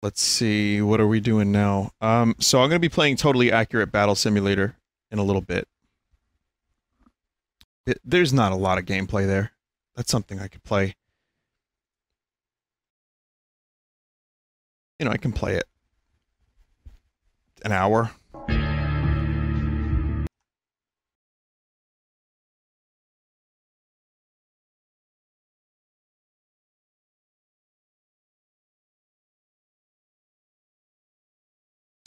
let's see, what are we doing now? So I'm gonna be playing Totally Accurate Battle Simulator in a little bit. There's not a lot of gameplay there. That's something I could play. You know, I can play it. An hour.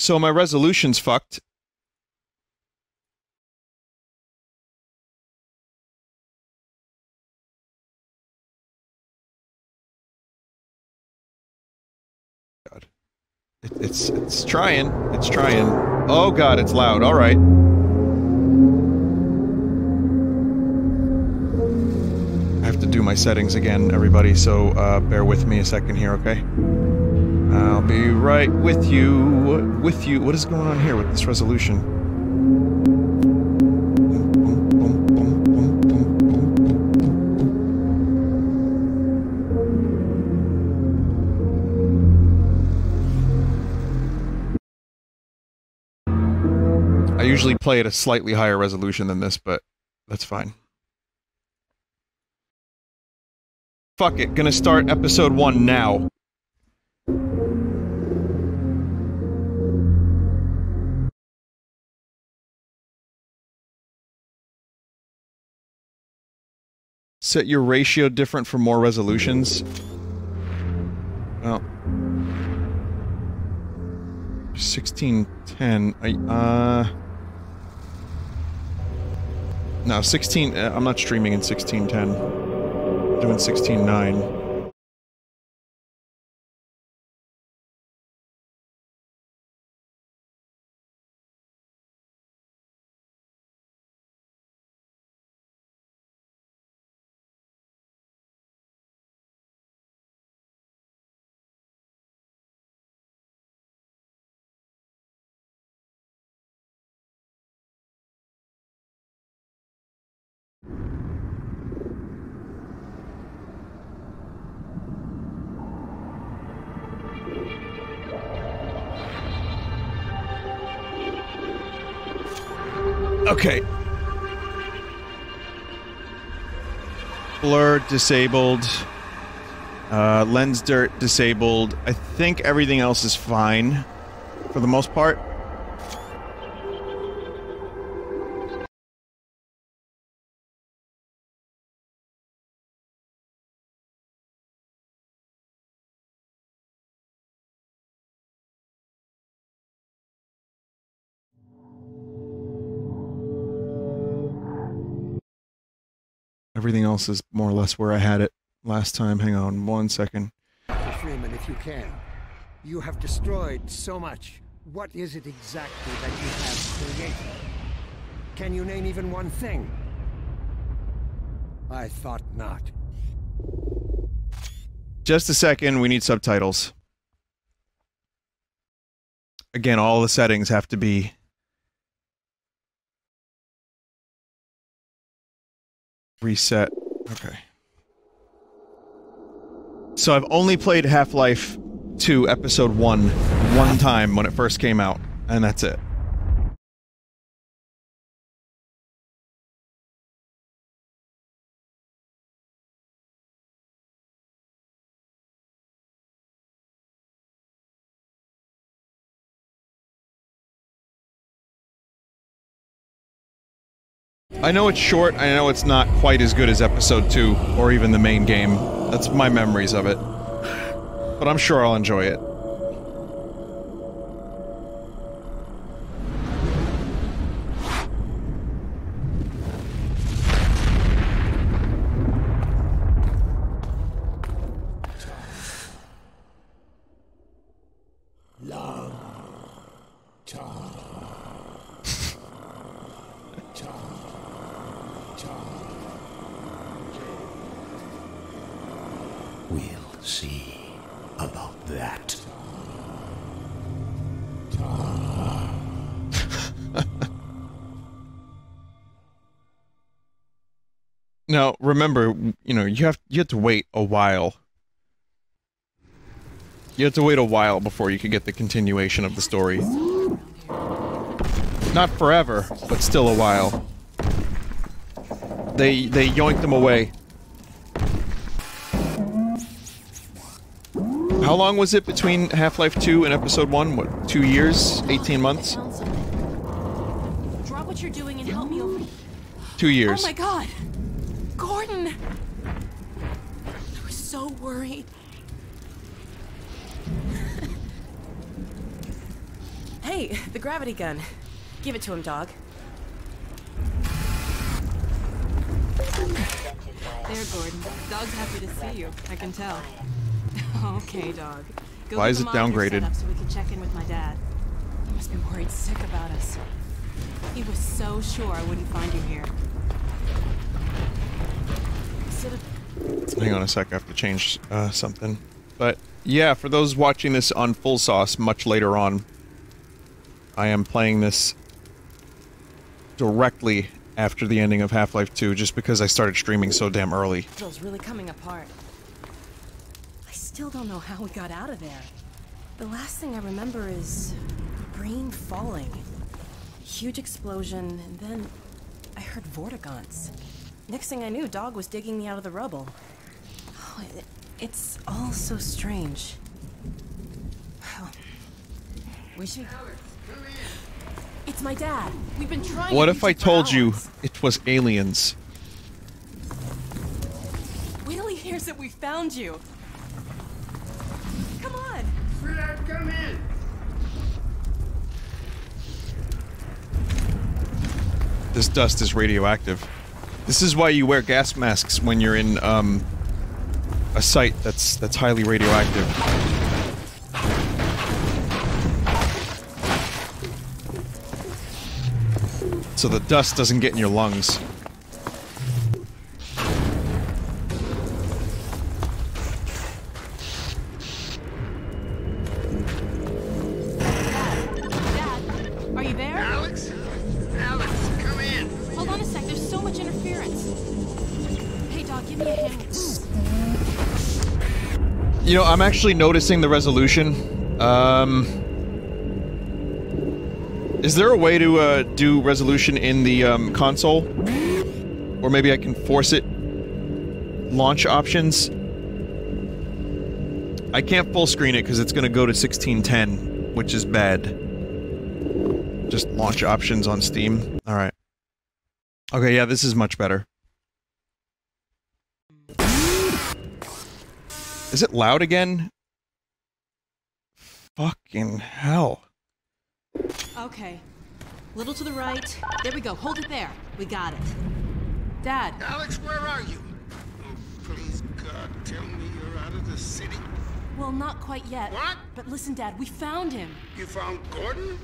So my resolution's fucked. God. It's trying. It's trying. Oh god, it's loud. Alright. I have to do my settings again, everybody, so bear with me a second here, okay? I'll be right with you. With you. What is going on here with this resolution? I usually play at a slightly higher resolution than this, but that's fine. Fuck it, gonna start episode 1 now. Set your ratio different for more resolutions. Well, 1610. No, 16. I'm not streaming in 1610. I'm doing 16:9. Okay. Blur disabled. Lens dirt disabled. I think everything else is fine for the most part. Everything else is more or less where I had it last time. Hang on 1 second. Dr. Freeman, if you can. You have destroyed so much. What is it exactly that you have created? Can you name even one thing? I thought not. Just a second, we need subtitles. Again, all the settings have to be... reset. Okay. So I've only played Half-Life 2 Episode 1 one time when it first came out, and that's it. I know it's short, I know it's not quite as good as Episode 2, or even the main game. That's my memories of it. But I'm sure I'll enjoy it. We'll see about that. Now, remember, you know, you have to wait a while. You have to wait a while before you can get the continuation of the story. Not forever, but still a while. They yoinked them away. How long was it between Half-Life 2 and Episode 1? What, 2 years? 18 months? Drop what you're doing and help me over. 2 years. Oh my god! Gordon! I was so worried. Hey, the gravity gun. Give it to him, dog. There, Gordon. Dog's happy to see you. I can tell. Okay, dog. Go Why is it downgraded? So we can check in with my dad. He must be worried sick about us. He was so sure I wouldn't find you here. Hang on a sec, I have to change something. But yeah, for those watching this on Full Sauce much later on, I am playing this directly after the ending of Half-Life 2, just because I started streaming so damn early. It's really coming apart. I still don't know how we got out of there. The last thing I remember is green falling. Huge explosion, and then I heard vortigons. Next thing I knew, Dog was digging me out of the rubble. Oh, it's all so strange. Oh. We should... It's my dad. We've been trying. What to if I told you it was aliens? Wait till he hears that we found you. Come on. Sweetheart, come in. This dust is radioactive. This is why you wear gas masks when you're in a site that's highly radioactive. So the dust doesn't get in your lungs. Dad, are you there? Alex? Alex, come in. Hold on a sec, there's so much interference. Hey, Dog, give me a hand with this. You know, I'm actually noticing the resolution. Is there a way to do resolution in the console? Or maybe I can force it? Launch options? I can't full screen it because it's gonna go to 1610, which is bad. Just launch options on Steam. Alright. Okay, yeah, this is much better. Is it loud again? Fucking hell. Okay. Little to the right. There we go. Hold it there. We got it. Dad. Alex, where are you? Oh, please, God, tell me you're out of the city. Well, not quite yet. What? But listen, Dad, we found him. You found Gordon?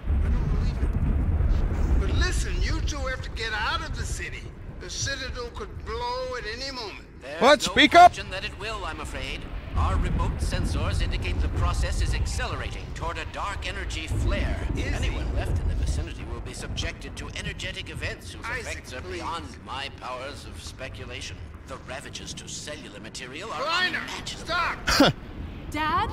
I don't believe it. But listen, you two have to get out of the city. The Citadel could blow at any moment. There's What? no Speak up! question that it will, I'm afraid. Our remote sensors indicate the process is accelerating toward a dark energy flare. Anyone left in the vicinity will be subjected to energetic events whose effects are beyond my powers of speculation. The ravages to cellular material are unimaginable. Stop! Dad?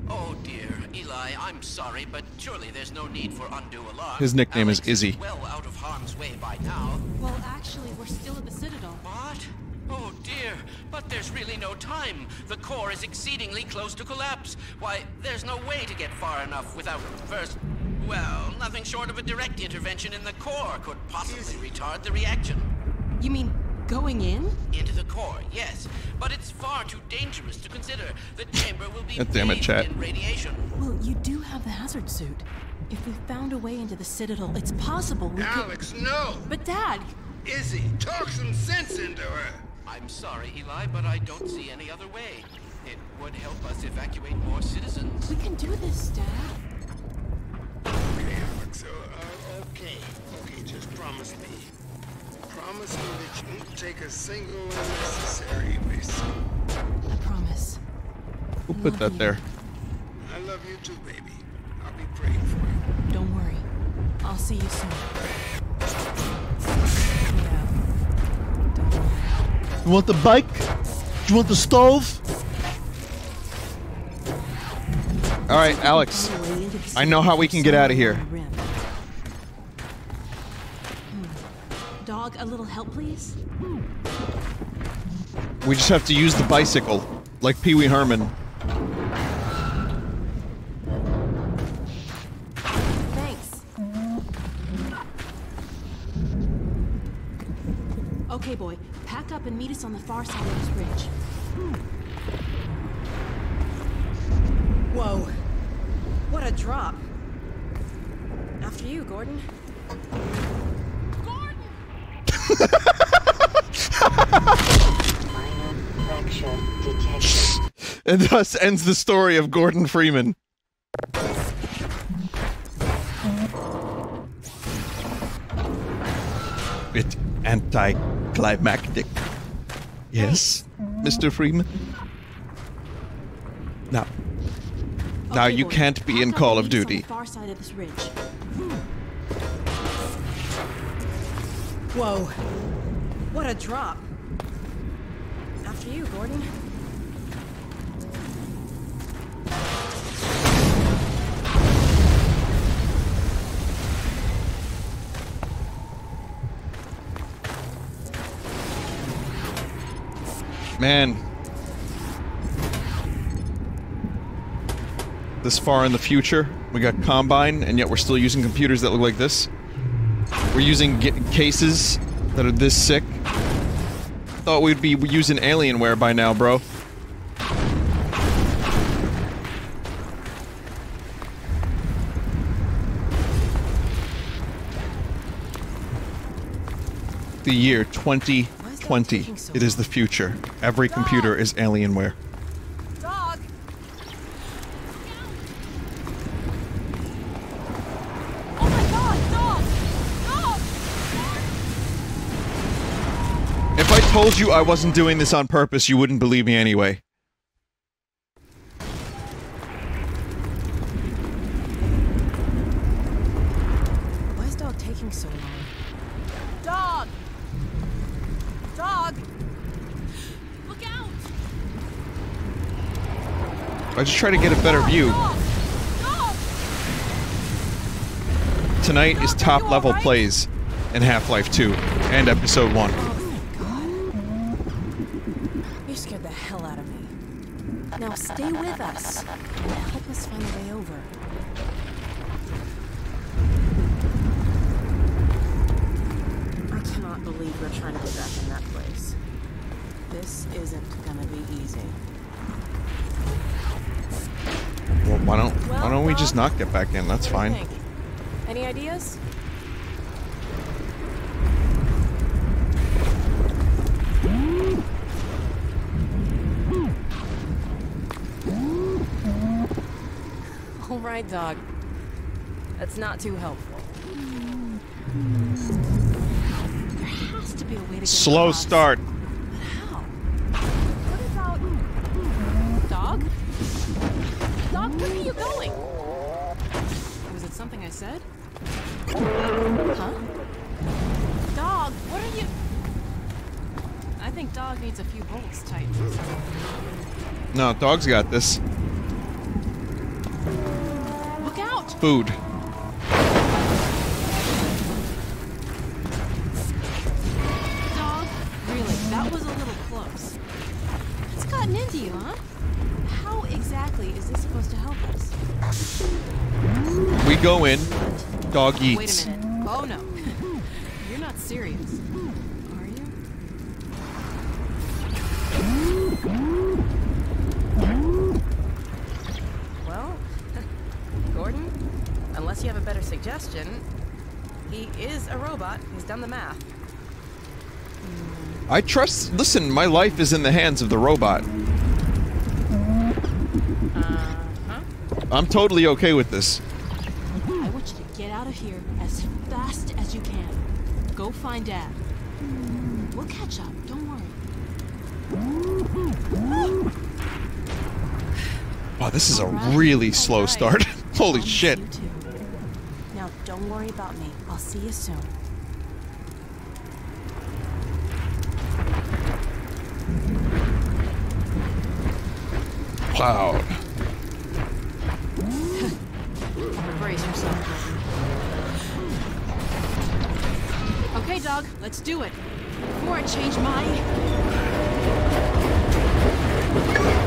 Oh dear, Eli, I'm sorry, but surely there's no need for undue alarm. His nickname is Alex Izzy. Well out of harm's way by now. Well, actually, we're still at the Citadel. What? Oh dear, but there's really no time. The core is exceedingly close to collapse. Why, there's no way to get far enough without first... Well, nothing short of a direct intervention in the core could possibly retard the reaction. You mean going in? Into the core, yes. But it's far too dangerous to consider. The chamber will be God damn it, bathed chat. in radiation. Well, you do have the hazard suit. If we found a way into the Citadel, it's possible we could... Alex, no! But Dad! Izzy, talk some sense into her. I'm sorry, Eli, but I don't see any other way. It would help us evacuate more citizens. We can do this, Dad. Okay, Alex, okay, just promise me. Promise me that you won't take a single unnecessary risk. I promise. Who put that there? I love you too, baby. I'll be praying for you. Don't worry. I'll see you soon. Yeah. Don't worry. You want the bike? Do you want the stove? Alright, Alex. I know how we can get out of here. Dog, a little help, please? We just have to use the bicycle, like Pee Wee Herman. Thanks. Okay, boy. Pack up and meet us on the far side of this ridge. Whoa. What a drop. After you, Gordon. Gordon! Minor fracture detection. And thus ends the story of Gordon Freeman. Bit anticlimactic. Yes, Mr. Freeman? No. Now Okay, you boy. can't be Pack in up Call and of meet us on Duty. the far side of this ridge. Whoa. What a drop. After you, Gordon. Man. This far in the future, we got Combine, and yet we're still using computers that look like this. We're using cases that are this sick. Thought we'd be using Alienware by now, bro. The year 2020. It is the future. Every computer is Alienware. Dog! Oh my god, dog! Dog! If I told you I wasn't doing this on purpose, you wouldn't believe me anyway. Why is dog taking so long? Dog! Dog! Look out! I just try to get a better view. Dog! Dog! Tonight is top level plays in Half-Life 2 and Episode 1. Oh, thank God. You scared the hell out of me. Now stay with us and help us find a way over. I cannot believe we're trying to get back in that place. This isn't gonna be easy. Well, why don't we just not get back in? That's What do you fine. think? Any ideas? All right, dog. That's not too helpful. There has to be a way to get Slow across. start. But how? What about... Dog? Dog, where are you going? Was it something I said? Huh? Dog, what are you... I think dog needs a few bolts tightened. No, dog's got this. Look out! Food. Dog, really, that was a little close. What's gotten into you, huh? How exactly is this supposed to help us? We go in, dog Wait eats. a minute. Oh no. You're not serious. Are you? Well, Gordon, unless you have a better suggestion, he is a robot. He's done the math. I trust. Listen, my life is in the hands of the robot. Uh-huh. I'm totally okay with this. I want you to get out of here as fast as you can. Go find Dad. We'll catch up. Don't worry. Wow, this is a All right. really All slow right. start. Holy Promise shit. you too. Now, don't worry about me. I'll see you soon. Cloud. Brace yourself, Gordon. Okay, dog, let's do it. Before I change my...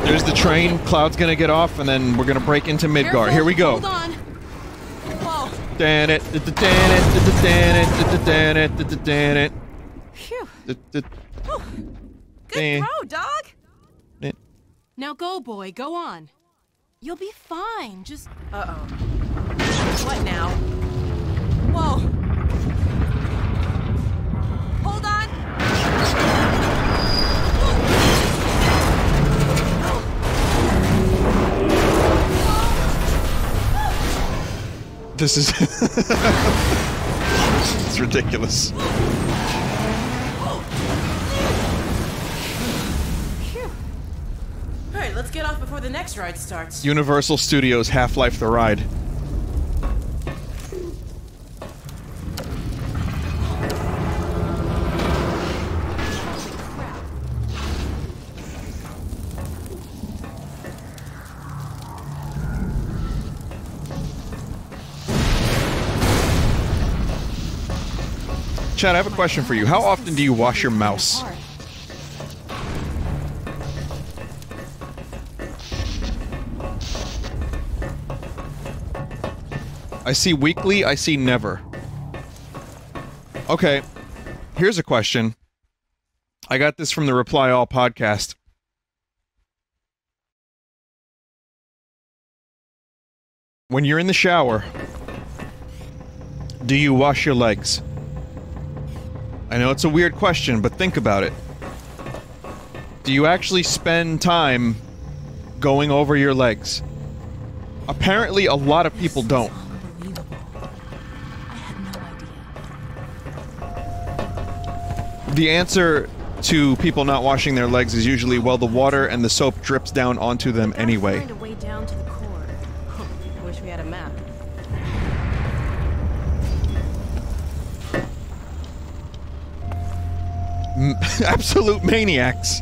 There's the train. Cloud's gonna get off, and then we're gonna break into Midgar. Here we go. Hold on. Whoa. Dan it. Dan it. Dan it. Dan it. Dan it. Phew. Good throw, dog. Now go, boy. Go on. You'll be fine. Just... Uh-oh. What now? Whoa. Hold on. This is... It's ridiculous. Alright, let's get off before the next ride starts. Universal Studios Half-Life the Ride. Chad, I have a question for you. How often do you wash your mouse? I see weekly, I see never. Okay, here's a question. I got this from the Reply All podcast. When you're in the shower, do you wash your legs? I know it's a weird question, but think about it. Do you actually spend time going over your legs? Apparently, a lot of people don't. The answer to people not washing their legs is usually, well, the water and the soap drips down onto them anyway. Find a way down to the core. I wish we had a map. Absolute maniacs.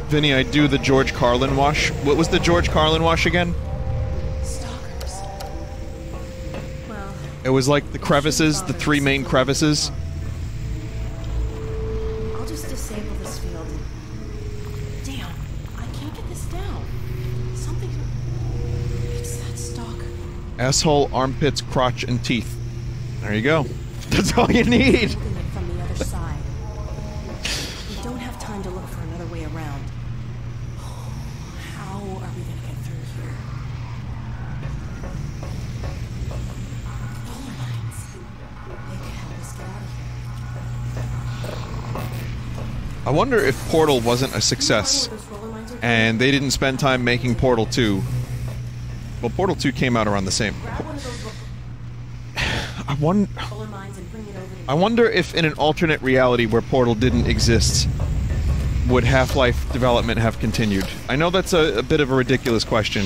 Vinny, I do the George Carlin wash. What was the George Carlin wash again? Stalkers. Well... It was like the crevices, the three main crevices. I'll just disable this field. Damn, I can't get this down. Something... It's that stalker. Asshole, armpits, crotch, and teeth. There you go. That's all you need! Open it from the other side. We don't have time to look for another way around. How are we gonna get through here? Polar mines. They can help us get out of here. I wonder if Portal wasn't a success, and they didn't spend time making Portal 2. Well, Portal 2 came out around the same. I wonder if in an alternate reality where Portal didn't exist, would Half-Life development have continued? I know that's a bit of a ridiculous question.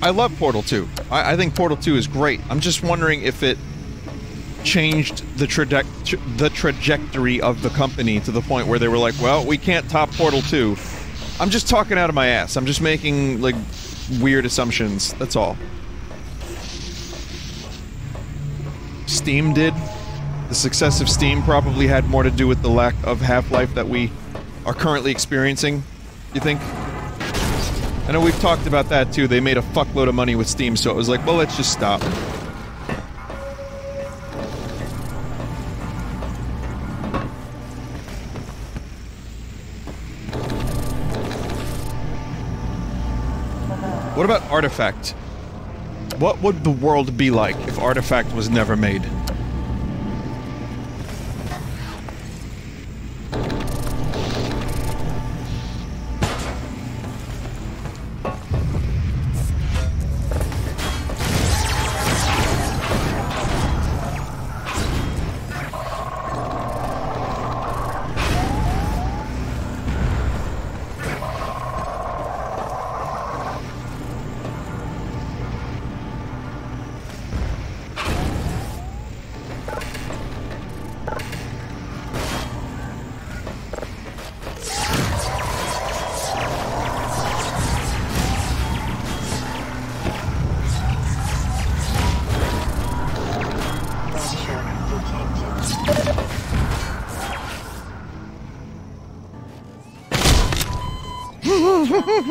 I love Portal 2. I think Portal 2 is great. I'm just wondering if it changed the trajectory of the company to the point where they were like, well, we can't top Portal 2. I'm just talking out of my ass. I'm just making, like, weird assumptions. That's all. Steam did. The success of Steam probably had more to do with the lack of Half-Life that we are currently experiencing. You think? I know we've talked about that too. They made a fuckload of money with Steam, so it was like, well, let's just stop. What about Artifact? What would the world be like if Artifact was never made?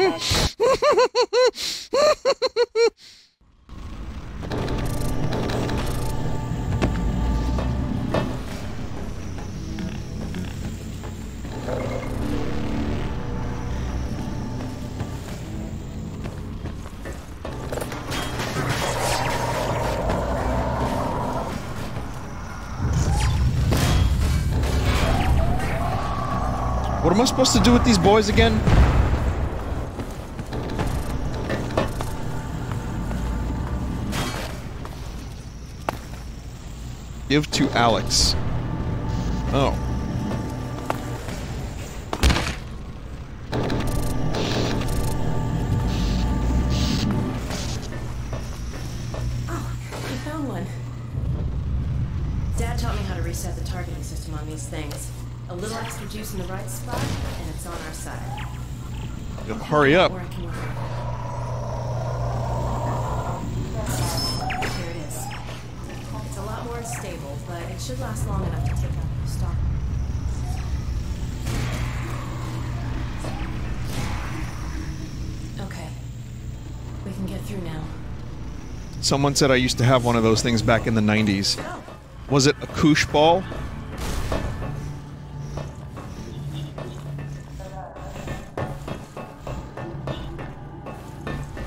detachment. What am I supposed to do with these boys again? Give to Alex. Oh. Oh, we found one. Dad taught me how to reset the targeting system on these things. A little extra juice in the right spot, and it's on our side. Hurry up. Or I can work. Here it is. It's a lot more unstable, but it should last long enough to take out the stock. Okay. We can get through now. Someone said I used to have one of those things back in the 90s. Was it a koosh ball?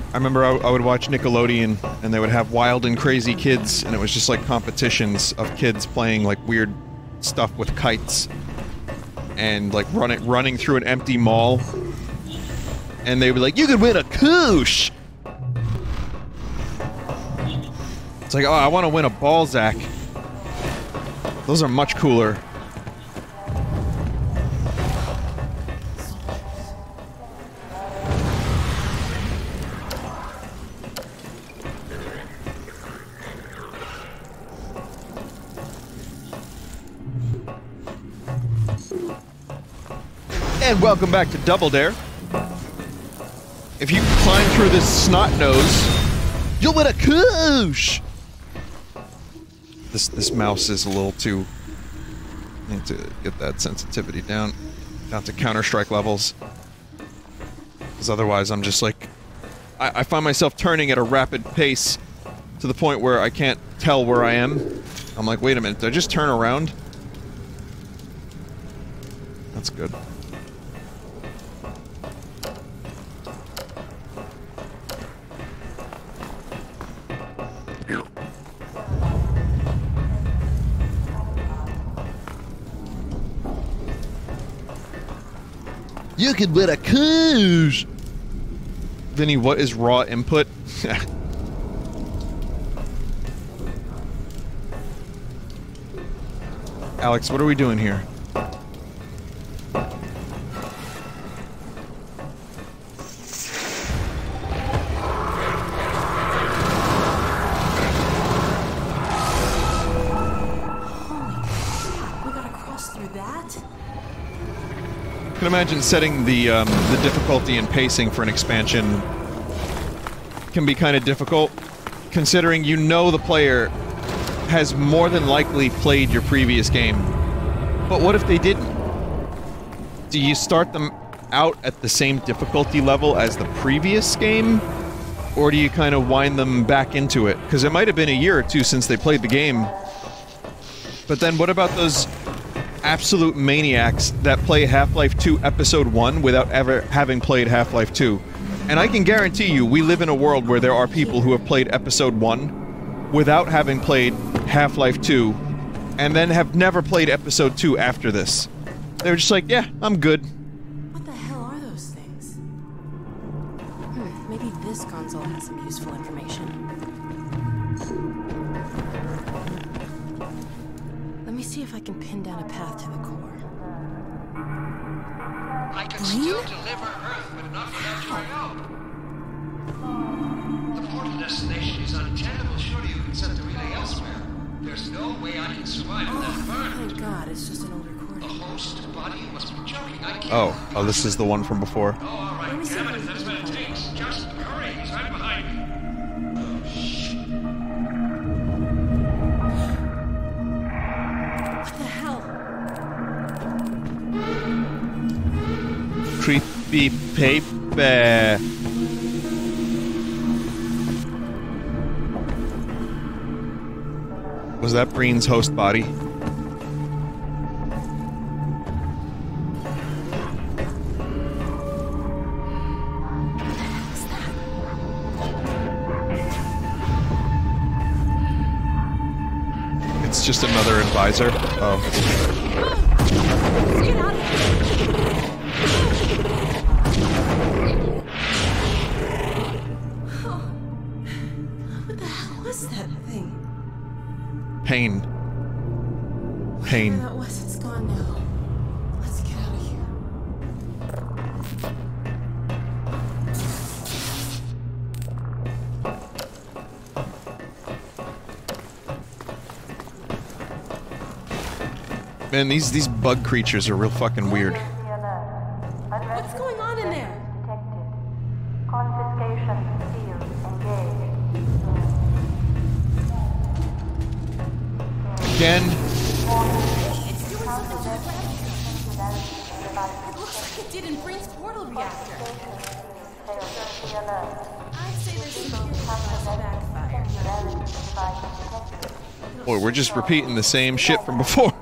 I remember I would watch Nickelodeon, and they would have Wild and Crazy Kids, and it was just like competitions of kids playing like weird stuff with kites, and like running through an empty mall, and they'd be like, "You could win a koosh!" It's like, oh, I want to win a Balzac. Those are much cooler. And welcome back to Double Dare. If you climb through this snot nose, you'll win a koosh! This mouse is a little too... I need to get that sensitivity down to Counter-Strike levels. Because otherwise I'm just like... I find myself turning at a rapid pace to the point where I can't tell where I am. I'm like, wait a minute, did I just turn around? That's good. You could win a koosh! Vinny, what is raw input? Alex, what are we doing here? I can imagine setting the difficulty and pacing for an expansion can be kind of difficult, considering you know the player has more than likely played your previous game. But what if they didn't? Do you start them out at the same difficulty level as the previous game? Or do you kind of wind them back into it? Because it might have been a year or two since they played the game. But then what about those absolute maniacs that play Half-Life 2 Episode 1 without ever having played Half-Life 2. And I can guarantee you, we live in a world where there are people who have played Episode 1 without having played Half-Life 2, and then have never played Episode 2 after this. They're just like, yeah, I'm good. What the hell are those things? Maybe this console has some useful information. Let me see if I can pin down a path to the core. I can still deliver Earth, but not without your help. The portal destination is untenable. Surely you can set the relay elsewhere. There's no way I can survive in that environment. Thank God, it's just an old recording. The host body must be joking. I can't. Oh, this is the one from before. Oh, all right, damn it, if that's what it takes. Just hurry, he's right behind me. Oh, shit. What the hell? Creepy Bah. Was that Breen's host body? It's just another advisor. Oh. Get out of here. What the hell was that thing? Pain. Pain. Whatever that was, it's gone now. Let's get out of here. Man, these bug creatures are real fucking weird. What's going on in there? Confiscation field engaged. Again. It's doing something to the gravity gun. It looks like it did in Breen's portal reactor. I'd say there's some backfire. Boy, we're just repeating the same shit from before.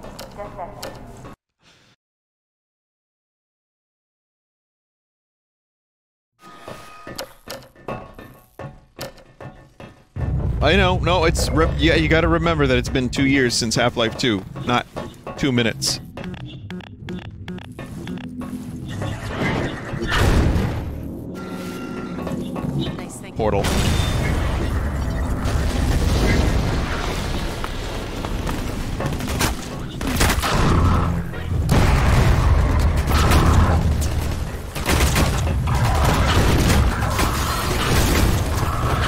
I know, no, it's yeah, you gotta remember that it's been 2 years since Half-Life 2, not 2 minutes. Nice thing. Portal.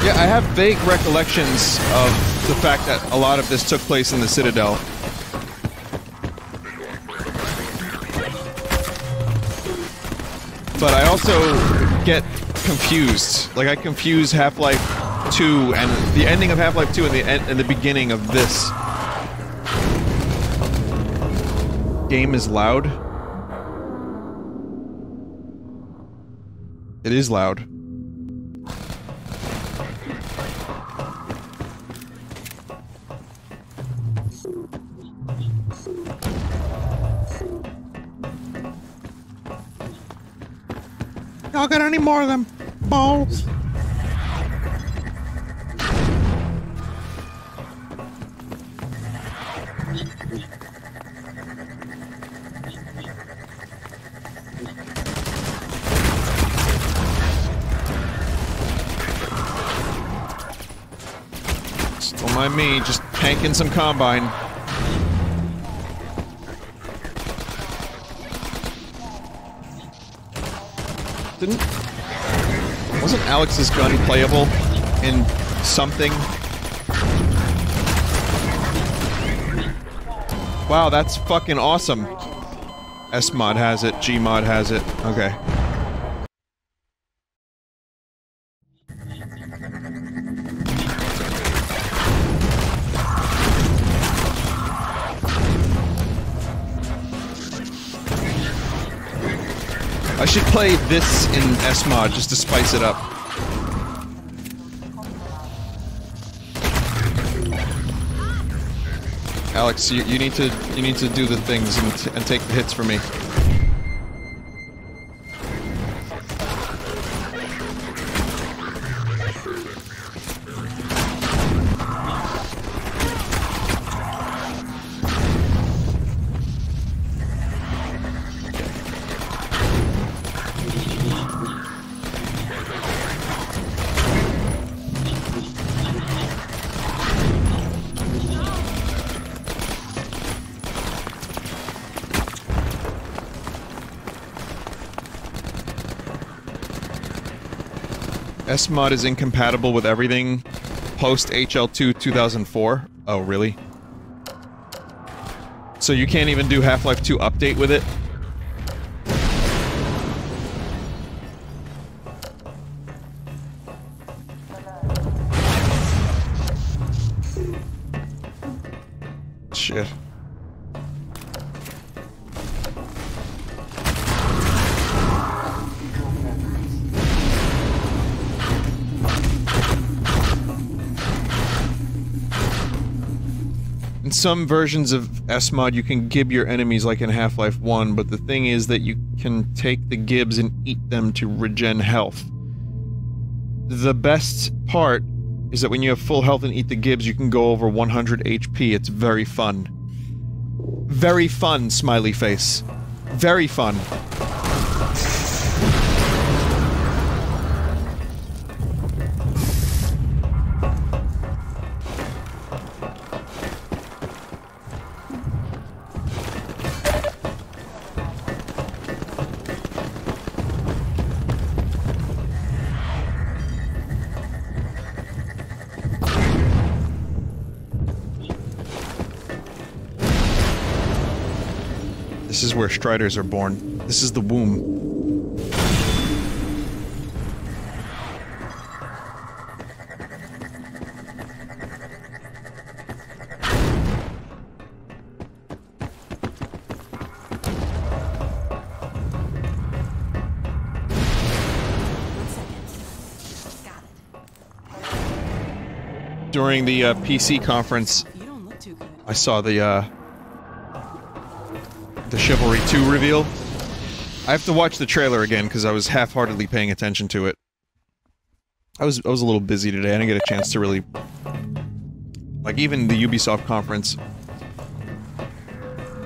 Yeah, I have vague recollections of the fact that a lot of this took place in the Citadel. But I also get confused. Like, I confuse Half-Life 2 and the ending of Half-Life 2 and the beginning of this. Game is loud. It is loud. Y'all got any more of them balls? Don't mind me, just tanking some Combine. Wasn't Alex's gun playable in something? Wow, that's fucking awesome. S-Mod has it, G-Mod has it. Okay. I should play this in S-Mod just to spice it up. Alex, you need to do the things and take the hits for me. S-Mod is incompatible with everything post HL2 2004. Oh, really? So you can't even do Half-Life 2 update with it? Shit. some versions of SMod, you can gib your enemies like in Half-Life 1, but the thing is that you can take the gibs and eat them to regen health. The best part is that when you have full health and eat the gibs, you can go over 100 HP. It's very fun. Very fun, smiley face. Very fun. This is where Striders are born. This is the womb. During the PC conference, I saw the Chivalry 2 reveal. I have to watch the trailer again because I was half-heartedly paying attention to it. I was a little busy today. I didn't get a chance to really... Like, even the Ubisoft conference.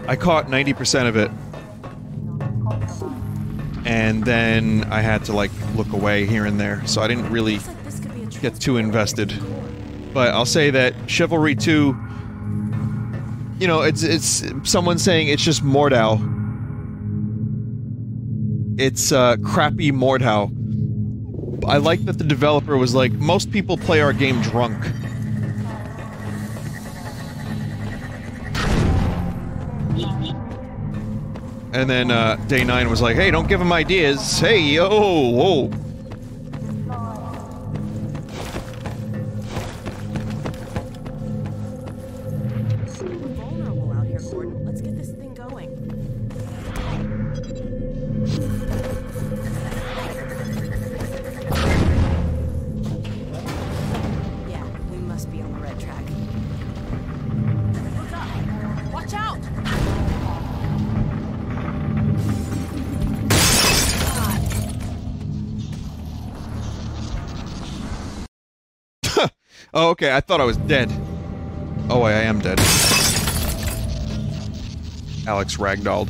I caught 90% of it. And then I had to, like, look away here and there, so I didn't really get too invested. But I'll say that Chivalry 2... You know, it's someone saying it's just Mordhau. It's, crappy Mordhau. I like that the developer was like, most people play our game drunk. And then, Day 9 was like, hey, don't give him ideas. Hey, yo, whoa. Oh, okay, I thought I was dead. Oh, I am dead. Alex ragdolled.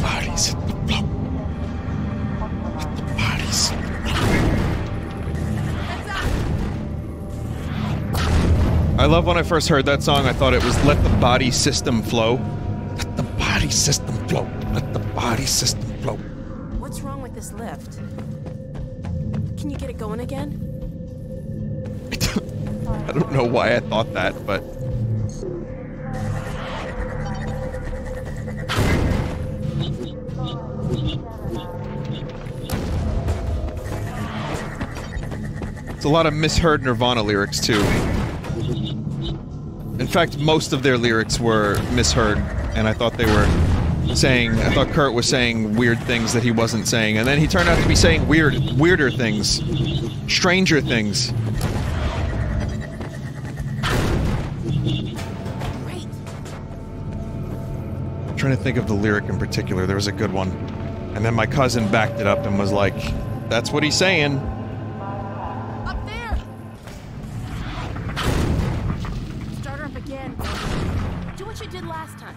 Bodies at the block. Let the bodies. I love when I first heard that song, I thought it was Let the Body System Flow. Let the body system flow. Let the body system flow. What's wrong with this lift? Can you get it going again? I don't know why I thought that, but... It's a lot of misheard Nirvana lyrics, too. In fact, most of their lyrics were misheard, and I thought they were saying... I thought Kurt was saying weird things that he wasn't saying, and then he turned out to be saying weirder things. Stranger things. I'm trying to think of the lyric in particular. There was a good one. And then my cousin backed it up and was like, that's what he's saying. Up there! Start her up again. Do what you did last time.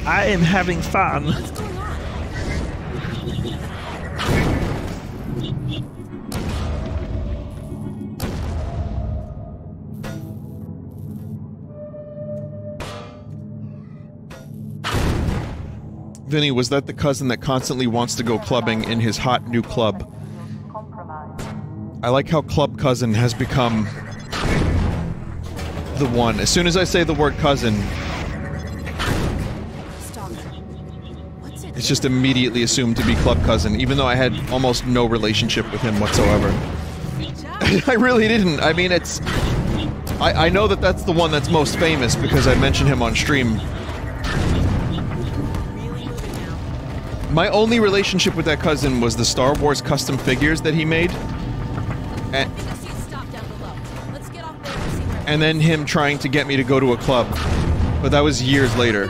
I am having fun. What's going on? Vinny, was that the cousin that constantly wants to go clubbing in his hot new club? I like how Club Cousin has become the one. As soon as I say the word cousin... Stop. What's it? It's just immediately assumed to be club cousin, even though I had almost no relationship with him whatsoever. I really didn't. I mean, it's... I know that that's the one that's most famous because I mentioned him on stream. My only relationship with that cousin was the Star Wars custom figures that he made. And then him trying to get me to go to a club. But that was years later.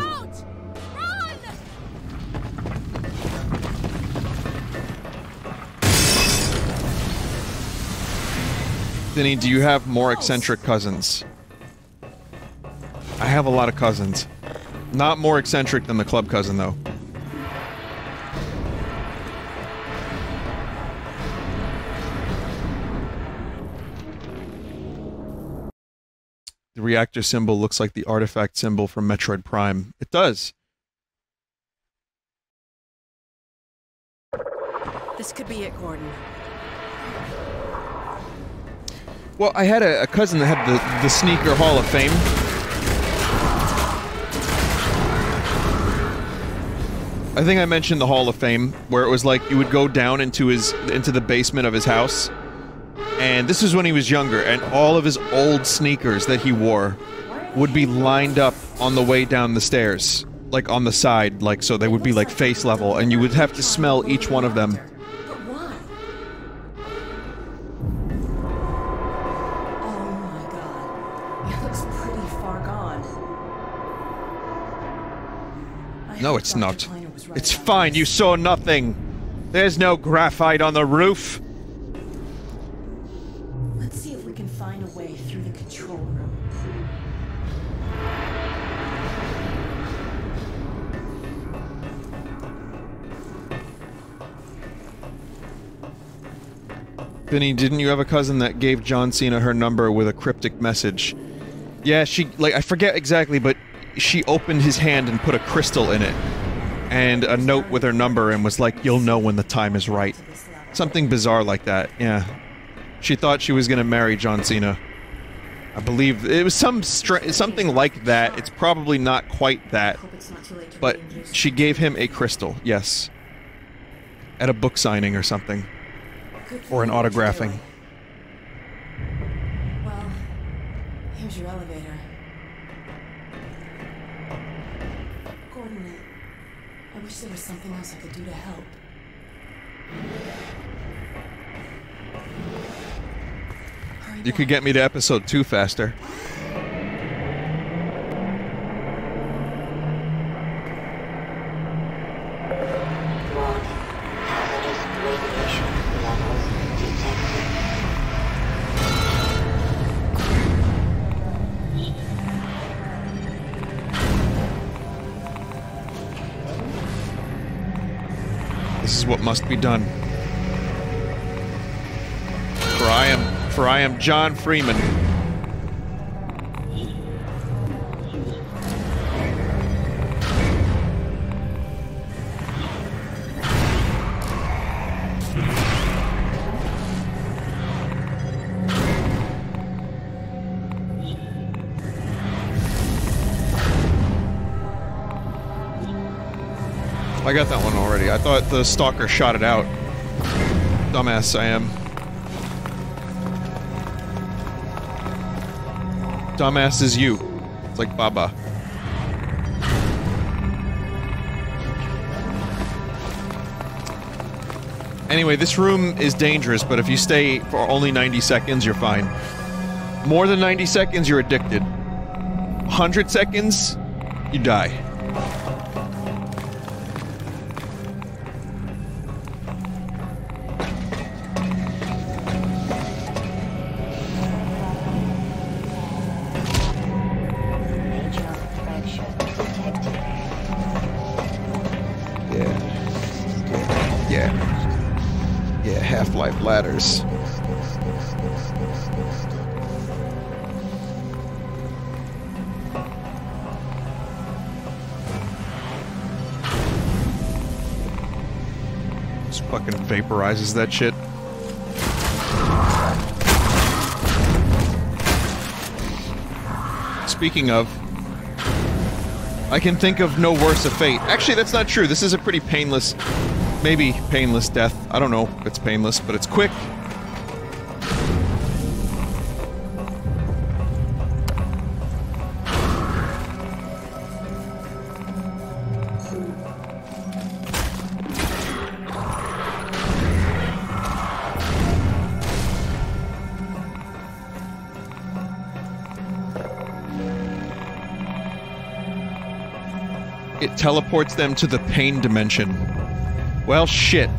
Vinny, do you have more eccentric cousins? I have a lot of cousins. Not more eccentric than the club cousin, though. The reactor symbol looks like the artifact symbol from Metroid Prime. It does. This could be it, Gordon. Well, I had a cousin that had the Sneaker Hall of Fame. I think I mentioned the Hall of Fame, where it was like you would go down into the basement of his house. And this was when he was younger, and all of his old sneakers that he wore would be lined up on the way down the stairs. Like on the side, like so they would be like face level, and you would have to smell each one of them. No, it's not. It's fine, you saw nothing. There's no graphite on the roof. Let's see if we can find a way through the control room. Vinny, didn't you have a cousin that gave John Cena her number with a cryptic message? Yeah, she, like, I forget exactly, but she opened his hand and put a crystal in it. And a note with her number and was like, you'll know when the time is right. Something bizarre like that, yeah. She thought she was gonna marry John Cena. I believe it was something like that. It's probably not quite that. But she gave him a crystal, yes. At a book signing or something. Or an autographing. Well, here's your elevator. Gordon, I wish there was something else I could do to help. You could get me to episode 2 faster. This is what must be done. For I am John Freeman. I got that one already. I thought the stalker shot it out. Dumbass I am. Dumbass is you. It's like Baba. Anyway, this room is dangerous, but if you stay for only 90 seconds, you're fine. More than 90 seconds, you're addicted. 100 seconds, you die. Ladders. Just fucking vaporizes that shit. Speaking of, I can think of no worse a fate. Actually, that's not true. This is a pretty painless, maybe painless death. I don't know if it's painless, but it's quick. It teleports them to the pain dimension. Well, shit.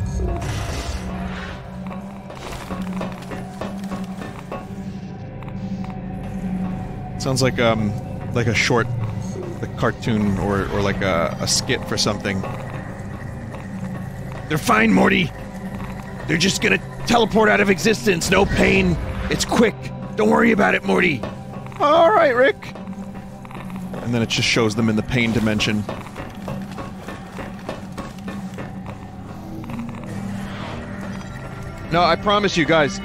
Sounds like a short, like cartoon or like a skit for something. They're fine, Morty. They're just gonna teleport out of existence. No pain. It's quick. Don't worry about it, Morty. All right, Rick. And then it just shows them in the pain dimension. No, I promise you guys,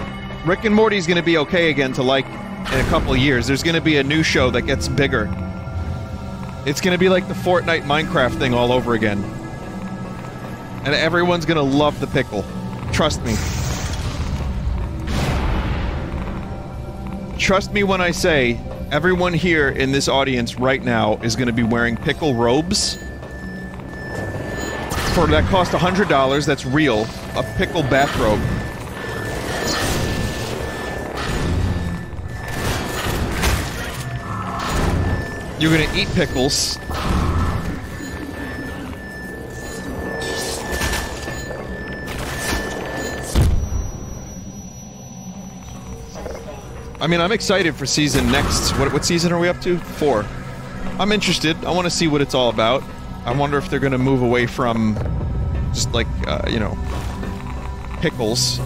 Rick and Morty's gonna be okay again to like in a couple of years. There's gonna be a new show that gets bigger. It's gonna be like the Fortnite Minecraft thing all over again. And everyone's gonna love the pickle. Trust me. Trust me when I say, everyone here in this audience right now is gonna be wearing pickle robes. That cost $100, that's real. A pickle bathrobe. You're gonna eat pickles. I mean, I'm excited for season next. What season are we up to? 4. I'm interested. I want to see what it's all about. I wonder if they're gonna move away from just like, you know, pickles.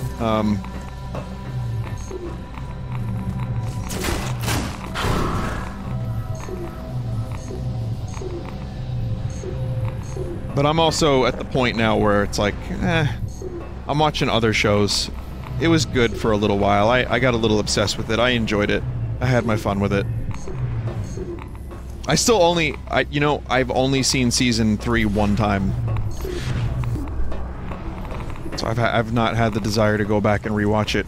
But I'm also at the point now where it's like, I'm watching other shows. It was good for a little while. I got a little obsessed with it. I enjoyed it. I had my fun with it. I still only, you know, I've only seen season 3 one time. So I've not had the desire to go back and rewatch it.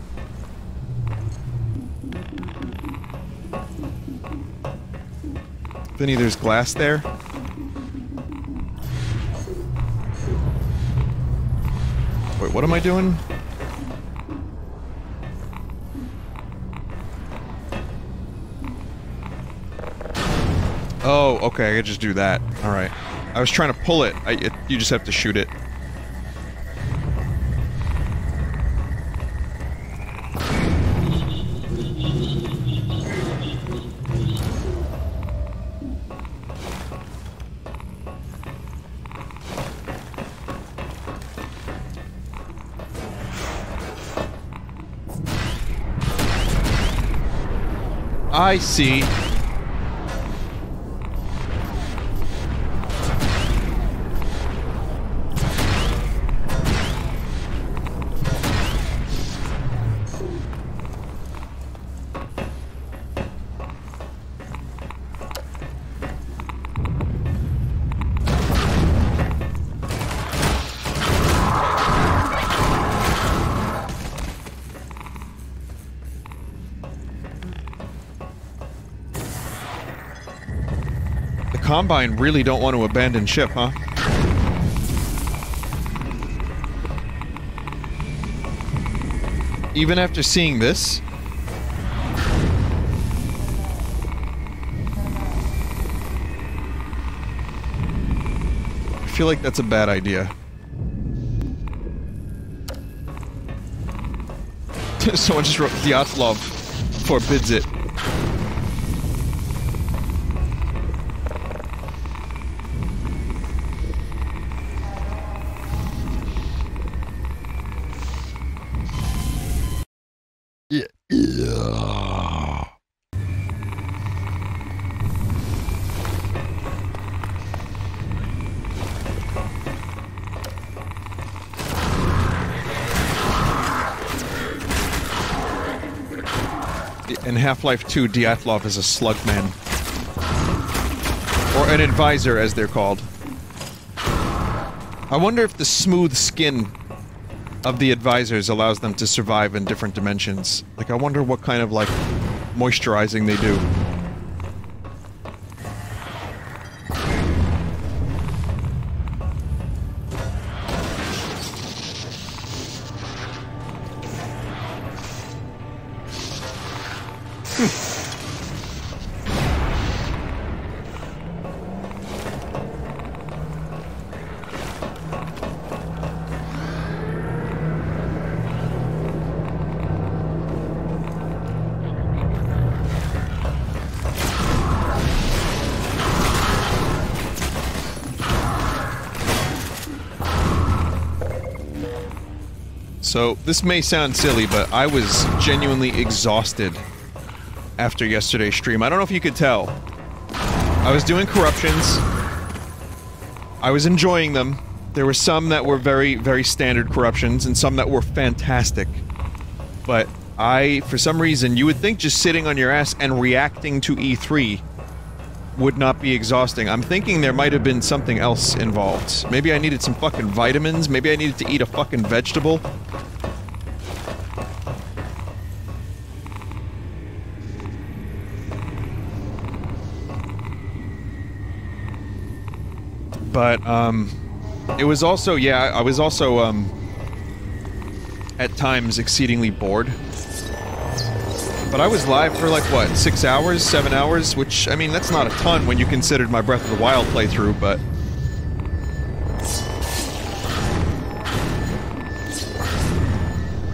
Vinny, there's glass there? Wait, what am I doing? Oh, okay, I could just do that. Alright. I was trying to pull it. You just have to shoot it. I see. Combine really don't want to abandon ship, huh? Even after seeing this? I feel like that's a bad idea. Someone just wrote Dyatlov forbids it. In Half-Life 2, Dyatlov is a slug man. Or an advisor, as they're called. I wonder if the smooth skin of the advisors allows them to survive in different dimensions. Like, I wonder what kind of, like, moisturizing they do. So, this may sound silly, but I was genuinely exhausted after yesterday's stream. I don't know if you could tell. I was doing corruptions. I was enjoying them. There were some that were very, very standard corruptions, and some that were fantastic. But for some reason, you would think just sitting on your ass and reacting to E3 would not be exhausting. I'm thinking there might have been something else involved. Maybe I needed some fucking vitamins. Maybe I needed to eat a fucking vegetable. But, it was also, yeah, I was also, at times exceedingly bored. But I was live for, like, what, 6 hours? 7 hours? Which, I mean, that's not a ton when you considered my Breath of the Wild playthrough, but...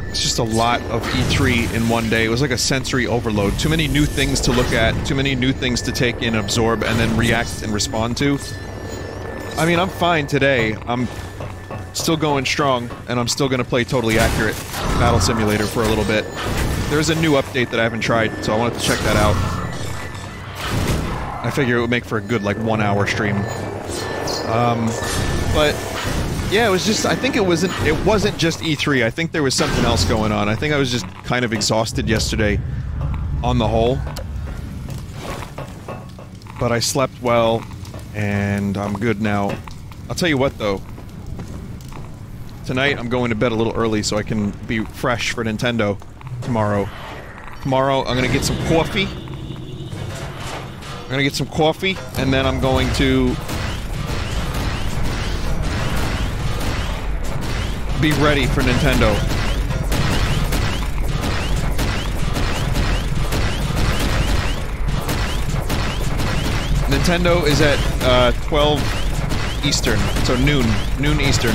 It's just a lot of E3 in one day. It was like a sensory overload. Too many new things to look at, too many new things to take in, absorb, and then react and respond to. I mean, I'm fine today. I'm still going strong, and I'm still gonna play Totally Accurate Battle Simulator for a little bit. There's a new update that I haven't tried, so I wanted to check that out. I figure it would make for a good, like, 1 hour stream. But, yeah, it was just, I think it wasn't just E3, I think there was something else going on. I think I was just kind of exhausted yesterday, on the whole. But I slept well, and I'm good now. I'll tell you what, though. Tonight, I'm going to bed a little early so I can be fresh for Nintendo tomorrow. Tomorrow, I'm gonna get some coffee. I'm gonna get some coffee, and then I'm going to... be ready for Nintendo. Nintendo is at 12 Eastern, so noon Eastern.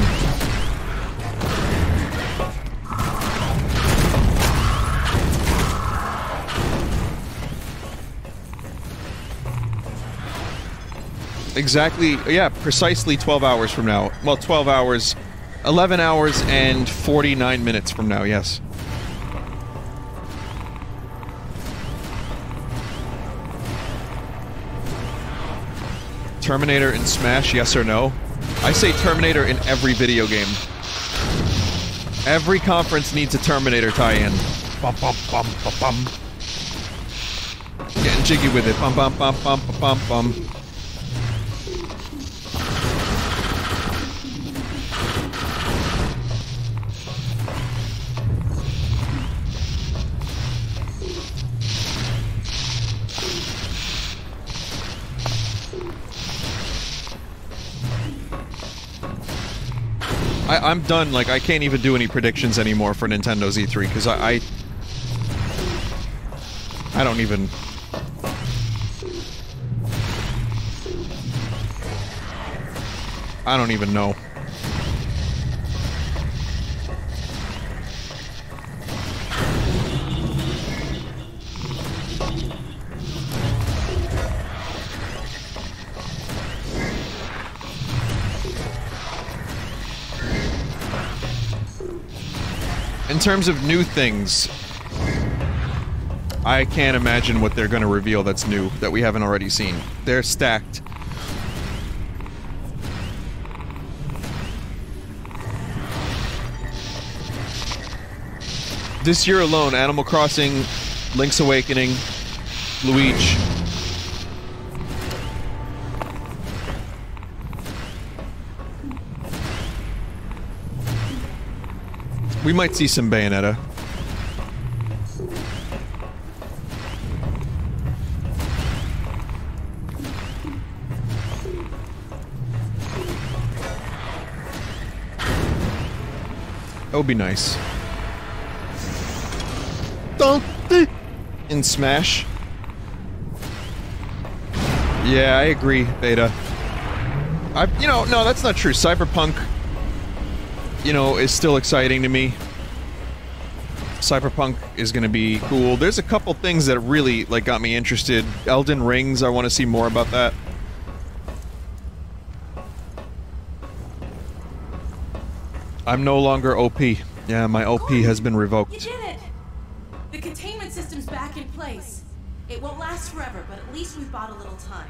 Exactly, yeah, precisely 12 hours from now. Well, 12 hours, 11 hours and 49 minutes from now, yes. Terminator in Smash, yes or no? I say Terminator in every video game. Every conference needs a Terminator tie-in. Bum bum bum bum bum. Getting jiggy with it. Bum bum bum bum bum bum. I'm done, like, I can't even do any predictions anymore for Nintendo's E3, because I don't even... I don't even know. In terms of new things, I can't imagine what they're gonna reveal that's new, that we haven't already seen. They're stacked. This year alone, Animal Crossing, Link's Awakening, Luigi. We might see some Bayonetta. That would be nice. In Smash. Yeah, I agree, Beta. You know, no, that's not true. Cyberpunk, you know, is still exciting to me. Cyberpunk is gonna be cool. There's a couple things that really, like, got me interested. Elden Rings, I want to see more about that. I'm no longer OP. Yeah, my OP has been revoked. You did it! The containment system's back in place. It won't last forever, but at least we've bought a little time.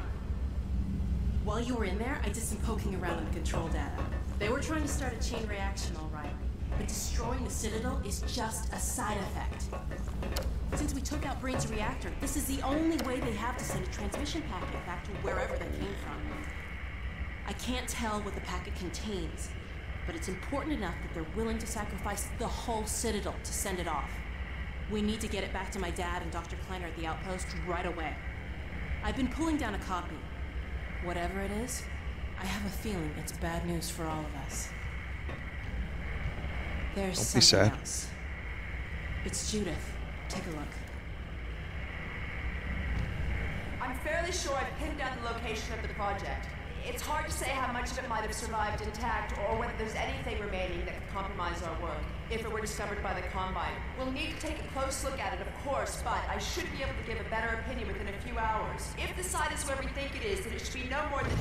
While you were in there, I did some poking around in the control data. They were trying to start a chain reaction, all right. But destroying the Citadel is just a side effect. Since we took out Breen's reactor, this is the only way they have to send a transmission packet back to wherever they came from. I can't tell what the packet contains, but it's important enough that they're willing to sacrifice the whole Citadel to send it off. We need to get it back to my dad and Dr. Kleiner at the outpost right away. I've been pulling down a copy. Whatever it is, I have a feeling it's bad news for all of us. There's Don't be something sad. else. It's Judith. Take a look. I'm fairly sure I've pinned down the location of the project. It's hard to say how much of it might have survived intact, or whether there's anything remaining that could compromise our work, if it were discovered by the Combine. We'll need to take a close look at it, of course, but I should be able to give a better opinion within a few hours. If the site is where we think it is, then it should be no more than...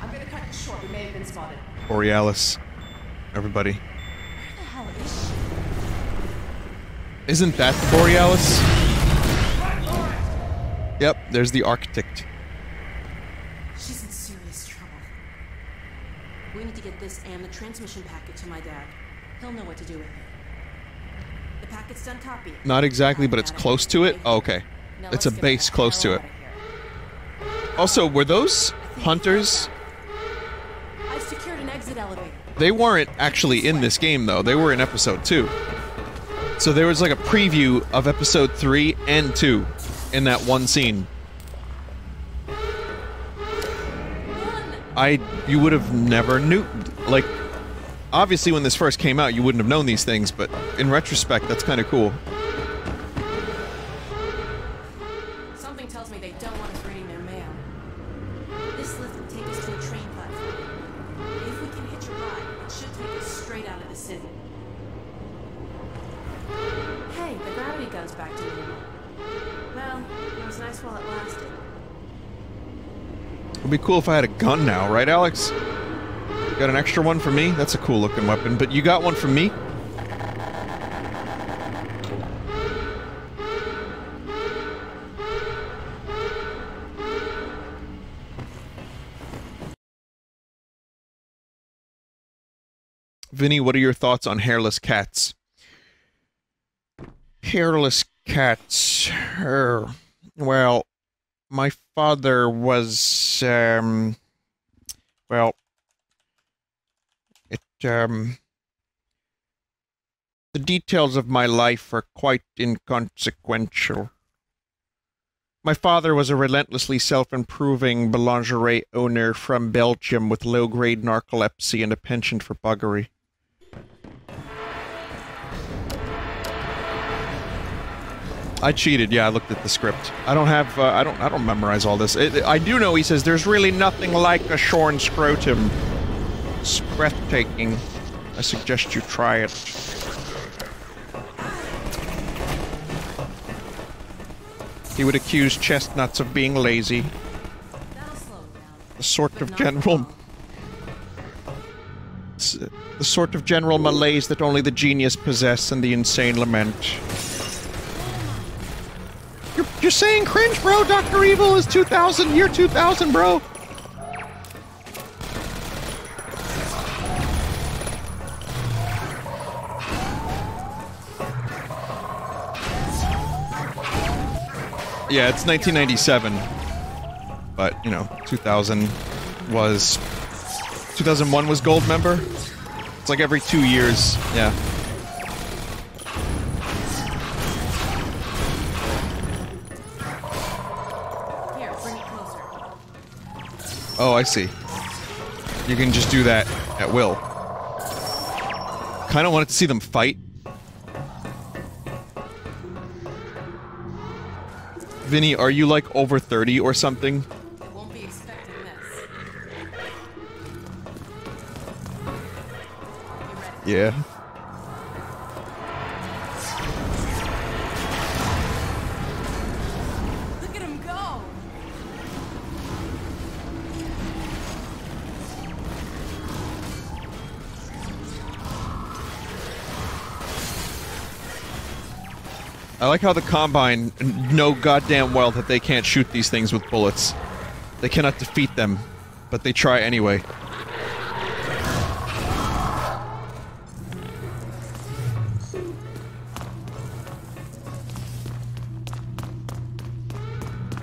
I'm gonna cut this short. We may have been spotted. Borealis. Everybody. Where the hell is she? Isn't that the Borealis? Yep, there's the Architect. She's in serious trouble. We need to get this and the transmission packet to my dad. He'll know what to do with it. The packet's done copying. Not exactly, but it's close to it? Oh, okay. Now It's let's a get base the close to hell it. out of here. Also, were those hunters? I've secured an exit elevator. They weren't actually in this game, though. They were in episode 2. So there was like a preview of episode 3 and 2 in that one scene. You would have never knew, like, obviously when this first came out you wouldn't have known these things, but in retrospect that's kind of cool. Something tells me they don't want us reading their mail. This lift will take us to a train platform. If we can hitch a ride, it should take us straight out of the city. Hey, the gravity gun's back to normal. Well, it was nice while it lasted. It'd be cool if I had a gun now, right, Alex? Got an extra one for me? That's a cool looking weapon, but you got one for me? Vinny, what are your thoughts on hairless cats? Hairless cats. Well, my father was, well, the details of my life are quite inconsequential. My father was a relentlessly self-improving boulangerie owner from Belgium with low-grade narcolepsy and a penchant for buggery. I cheated. Yeah, I looked at the script. I don't have. I don't memorize all this. I do know. He says there's really nothing like a shorn scrotum. It's breathtaking. I suggest you try it. He would accuse chestnuts of being lazy. That'll slow it down. The sort But of not general. long. The sort of general malaise that only the genius possess and the insane lament. You're saying cringe, bro? Dr. Evil is 2000, year 2000, bro. Yeah, it's 1997. But, you know, 2000 was... 2001 was gold member? It's like every 2 years. Yeah. Here, bring it closer. Oh, I see. You can just do that at will. Kinda wanted to see them fight. Vinny, are you like over 30 or something? They won't be expecting this. You ready? Yeah. Look at him go! I like how the Combine know goddamn well that they can't shoot these things with bullets. They cannot defeat them, but they try anyway.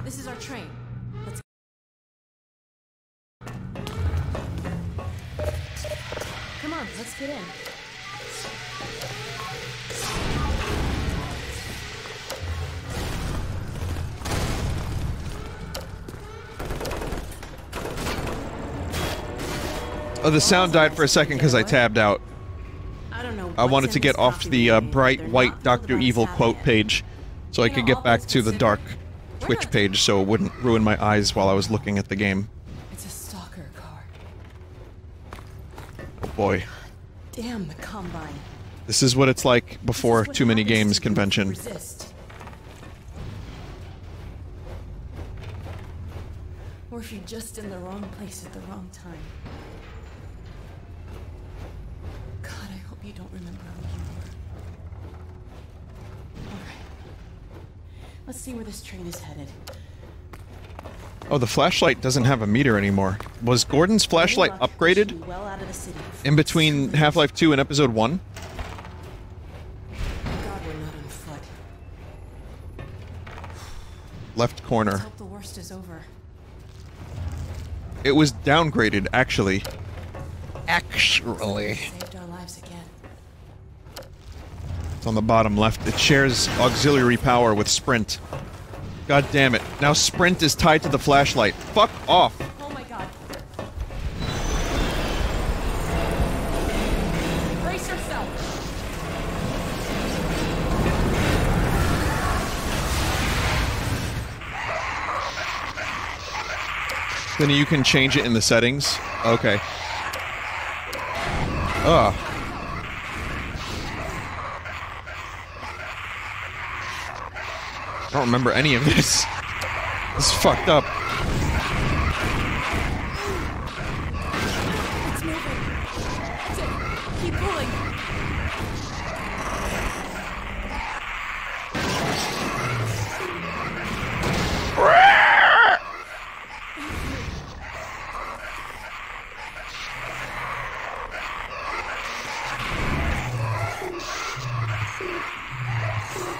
This is our train. Let's... Come on, let's get in. Oh, the sound died for a second because I tabbed out. I don't know. I wanted to get off the bright white Dr. Evil quote page so I could get back to the dark Twitch page so it wouldn't ruin my eyes while I was looking at the game. It's a stalker car. Oh boy. Damn the Combine. This is what it's like before Too Many Games convention. Resist. Or if you're just in the wrong place at the wrong time. God, I hope you don't remember who you were. Alright. Let's see where this train is headed. Oh, the flashlight doesn't have a meter anymore. Was Gordon's flashlight upgraded Well out of the city. in between Half-Life 2 and Episode 1? God, we're not on foot. Left corner. Let's hope the worst is over. It was downgraded, actually. Actually. Saved our lives again. It's on the bottom left. It shares auxiliary power with Sprint. God damn it. Now Sprint is tied to the flashlight. Fuck off. Oh my god. Brace yourself. Then you can change it in the settings. Okay. Ugh. I don't remember any of this. This is fucked up. It's moving. That's it. Keep pulling.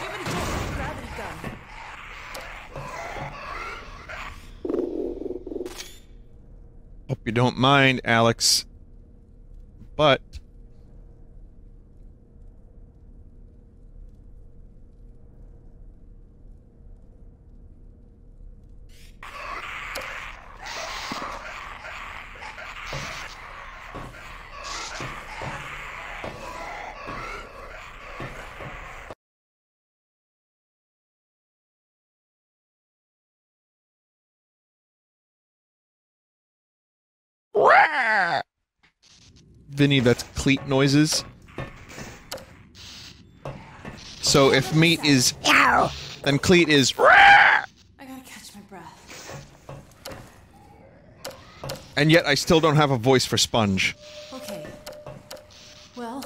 Give it a gravity gun. Hope you don't mind, Alex. But... Vinny, that's cleat noises. So if meat is ow, then cleat is I gotta catch my breath. and yet I still don't have a voice for Sponge. Okay. Well,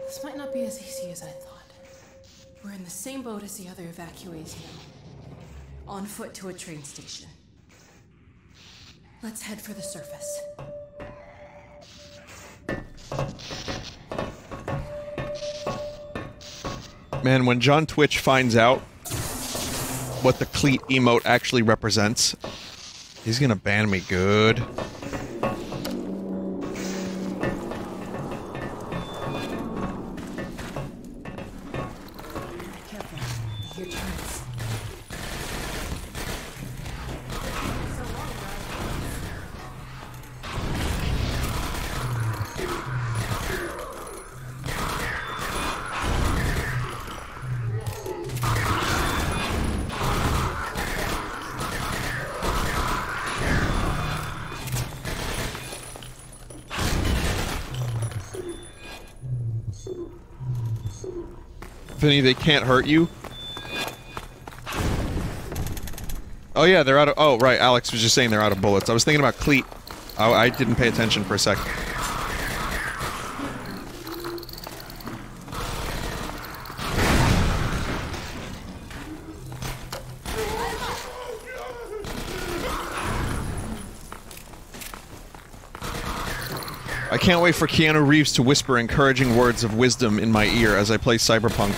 this might not be as easy as I thought. We're in the same boat as the other evacuees now. On foot to a train station. Let's head for the surface. Man, when John Twitch finds out what the cleat emote actually represents, he's gonna ban me good. Vinny, they can't hurt you? Oh yeah, they're out of- oh right, Alex was just saying they're out of bullets. I was thinking about Cleat. I didn't pay attention for a second. I can't wait for Keanu Reeves to whisper encouraging words of wisdom in my ear as I play Cyberpunk.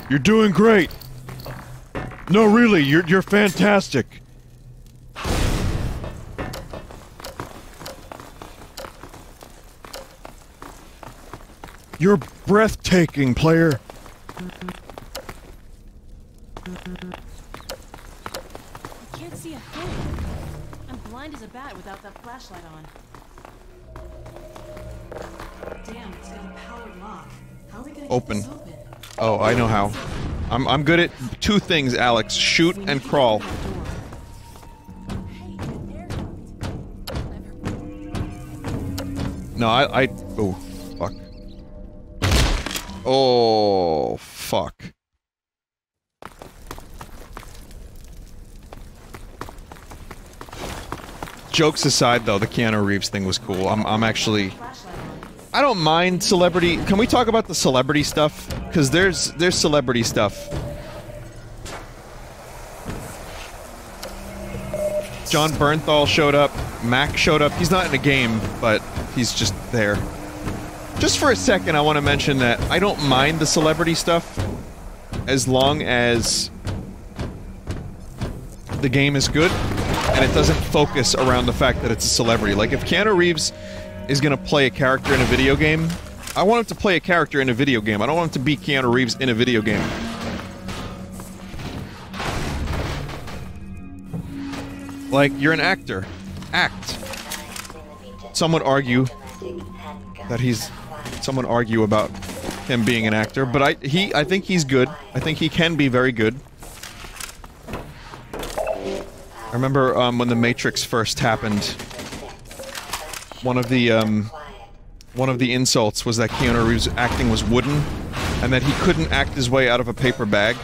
You're doing great! No, really, you're fantastic! You're breathtaking, player! I can't see a thing. I'm blind as a bat without that flashlight on. Damn, it's got a powered lock. How are we gonna Open. get this open? Oh, I know how. I'm good at two things, Alex. Shoot and crawl. No, I oh, fuck. Oh, fuck. Jokes aside, though, the Keanu Reeves thing was cool. I'm actually... I don't mind celebrity... Can we talk about the celebrity stuff? Because there's celebrity stuff. John Bernthal showed up. Mac showed up. He's not in the game, but he's just there. Just for a second, I want to mention that I don't mind the celebrity stuff as long as the game is good and it doesn't focus around the fact that it's a celebrity. Like, if Keanu Reeves is gonna play a character in a video game, I want him to play a character in a video game. I don't want him to be Keanu Reeves in a video game. Like, you're an actor. Act. Some would argue that he's... Some would argue about him being an actor, but I think he's good. I think he can be very good. I remember, when The Matrix first happened, one of the insults was that Keanu Reeves' acting was wooden, and that he couldn't act his way out of a paper bag.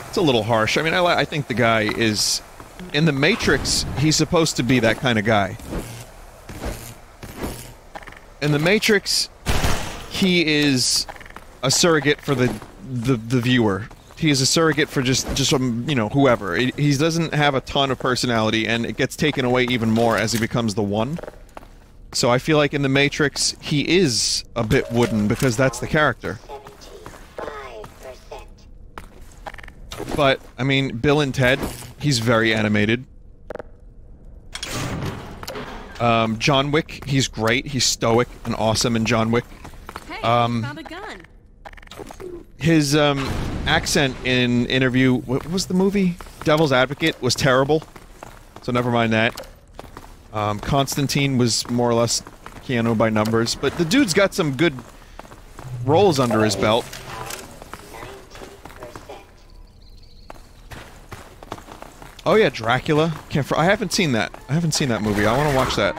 It's a little harsh. I mean, I think the guy is... In The Matrix, he's supposed to be that kind of guy. In The Matrix, he is a surrogate for the viewer. He is a surrogate for just some, you know, whoever. He doesn't have a ton of personality, and it gets taken away even more as he becomes the one. So I feel like in The Matrix, he is a bit wooden, because that's the character. But, I mean, Bill and Ted, he's very animated. John Wick, he's great. He's stoic and awesome in John Wick. Hey, found a gun. His, accent in Interview... What was the movie? Devil's Advocate was terrible. So never mind that. Constantine was more or less Keanu by numbers. But the dude's got some good roles under his belt. Oh yeah, Dracula. I haven't seen that. I haven't seen that movie. I want to watch that.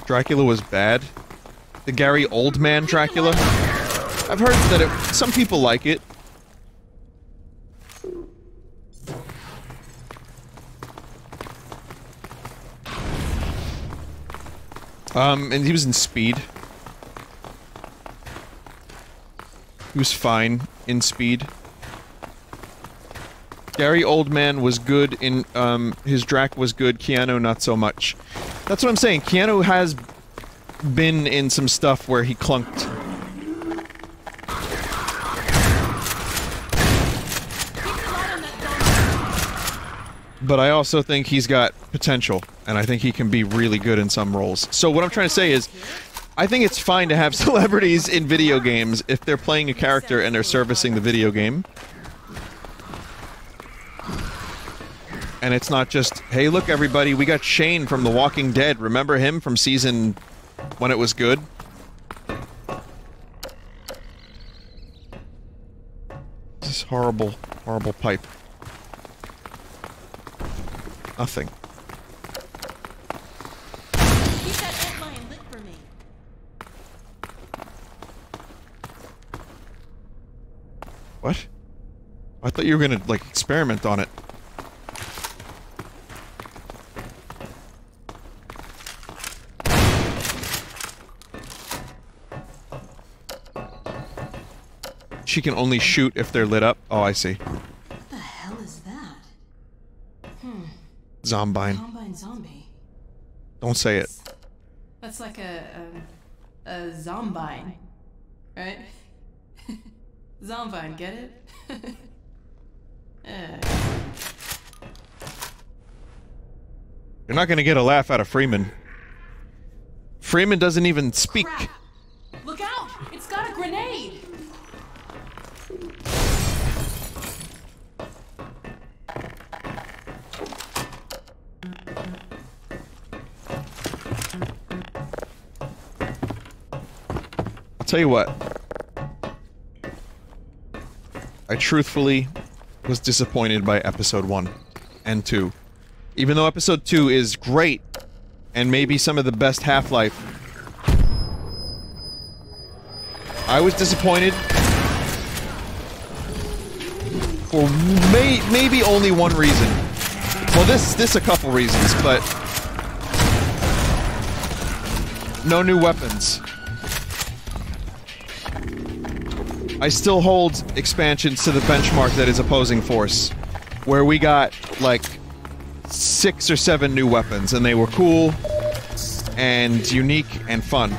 Dracula was bad. The Gary Oldman Dracula. I've heard that some people like it. And he was in Speed. He was fine in Speed. Gary Oldman was good in, his Drac was good, Keanu not so much. That's what I'm saying, Keanu has been in some stuff where he clunked. But I also think he's got potential, and I think he can be really good in some roles. So what I'm trying to say is, I think it's fine to have celebrities in video games if they're playing a character and they're servicing the video game. And it's not just, hey, look, everybody, we got Shane from The Walking Dead. Remember him from season when it was good? This horrible, horrible pipe. Nothing. Keep that antlion lit for me. What? I thought you were gonna, like, experiment on it. She can only shoot if they're lit up. Oh, I see. What the hell is that? Zombine. Combine zombie. Don't say it. That's like a zombine, right? Zombine, get it? You're not gonna get a laugh out of Freeman. Freeman doesn't even speak. Crap. Look out! It's got a grenade! I'll tell you what. I truthfully was disappointed by episode 1 and 2. Even though episode 2 is great, and maybe some of the best Half-Life, I was disappointed for maybe only one reason. Well, this a couple reasons, but no new weapons. I still hold expansions to the benchmark that is Opposing Force, where we got, like, 6 or 7 new weapons, and they were cool, and unique, and fun.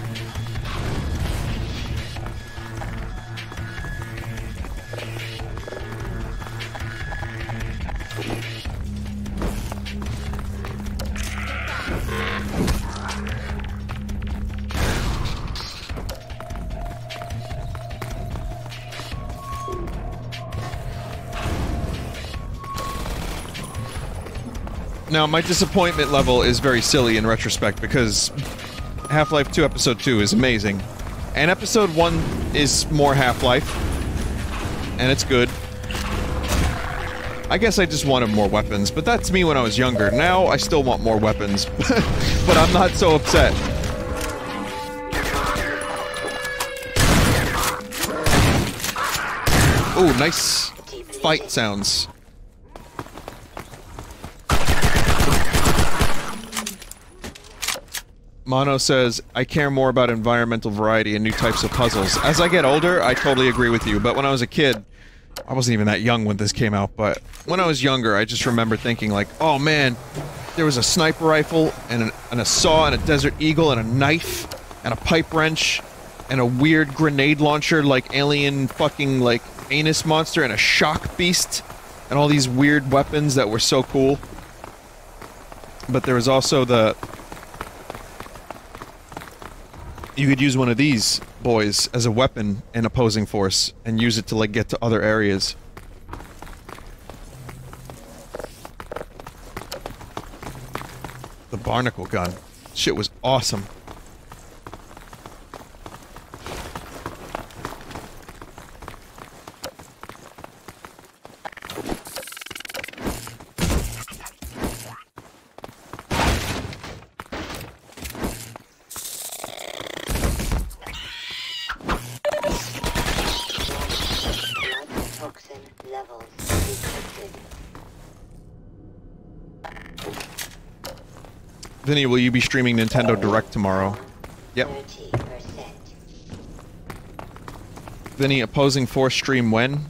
Now, my disappointment level is very silly in retrospect, because Half-Life 2 Episode 2 is amazing. And Episode 1 is more Half-Life. And it's good. I guess I just wanted more weapons, but that's me when I was younger. Now, I still want more weapons. But I'm not so upset. Ooh, nice fight sounds. Mono says, I care more about environmental variety and new types of puzzles. As I get older, I totally agree with you, but when I was a kid, I wasn't even that young when this came out, but when I was younger, I just remember thinking like, oh man, there was a sniper rifle, and a saw, and a Desert Eagle, and a knife, and a pipe wrench, and a weird grenade launcher like alien fucking like anus monster, and a shock beast, and all these weird weapons that were so cool. But there was also the... You could use one of these boys as a weapon in Opposing Force and use it to, like, get to other areas. The barnacle gun. Shit was awesome. Vinny, will you be streaming Nintendo Direct tomorrow? Yep. 30%. Vinny, Opposing Force stream when?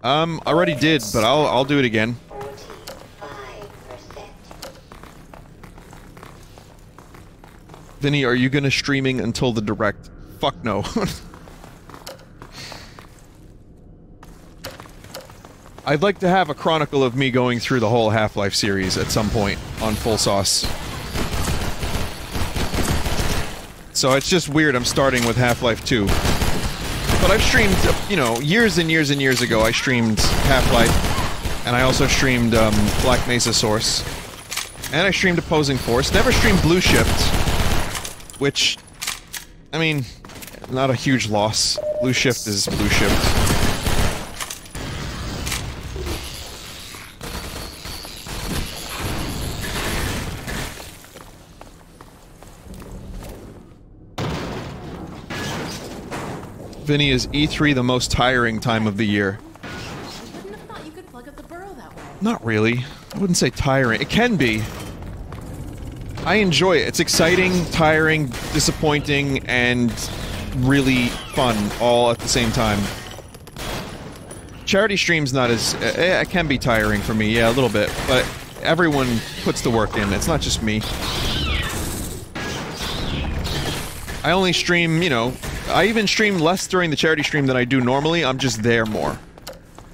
Already did, but I'll do it again. 45%. Vinny, are you gonna streaming until the Direct? Fuck no. I'd like to have a chronicle of me going through the whole Half-Life series at some point on Full Sauce. So it's just weird I'm starting with Half-Life 2. But I've streamed, you know, years and years and years ago, I streamed Half-Life And I also streamed Black Vinesauce. And I streamed Opposing Force. Never streamed Blue Shift. Which, I mean, not a huge loss. Blue Shift is Blue Shift. Vinny, is E3 the most tiring time of the year? I wouldn't have thought you could plug up the burrow that way. Not really. I wouldn't say tiring. It can be. I enjoy it. It's exciting, tiring, disappointing, and really fun all at the same time. Charity stream's not as... it can be tiring for me, yeah, a little bit, but everyone puts the work in. It's not just me. I only stream, you know... I even stream less during the charity stream than I do normally. I'm just there more.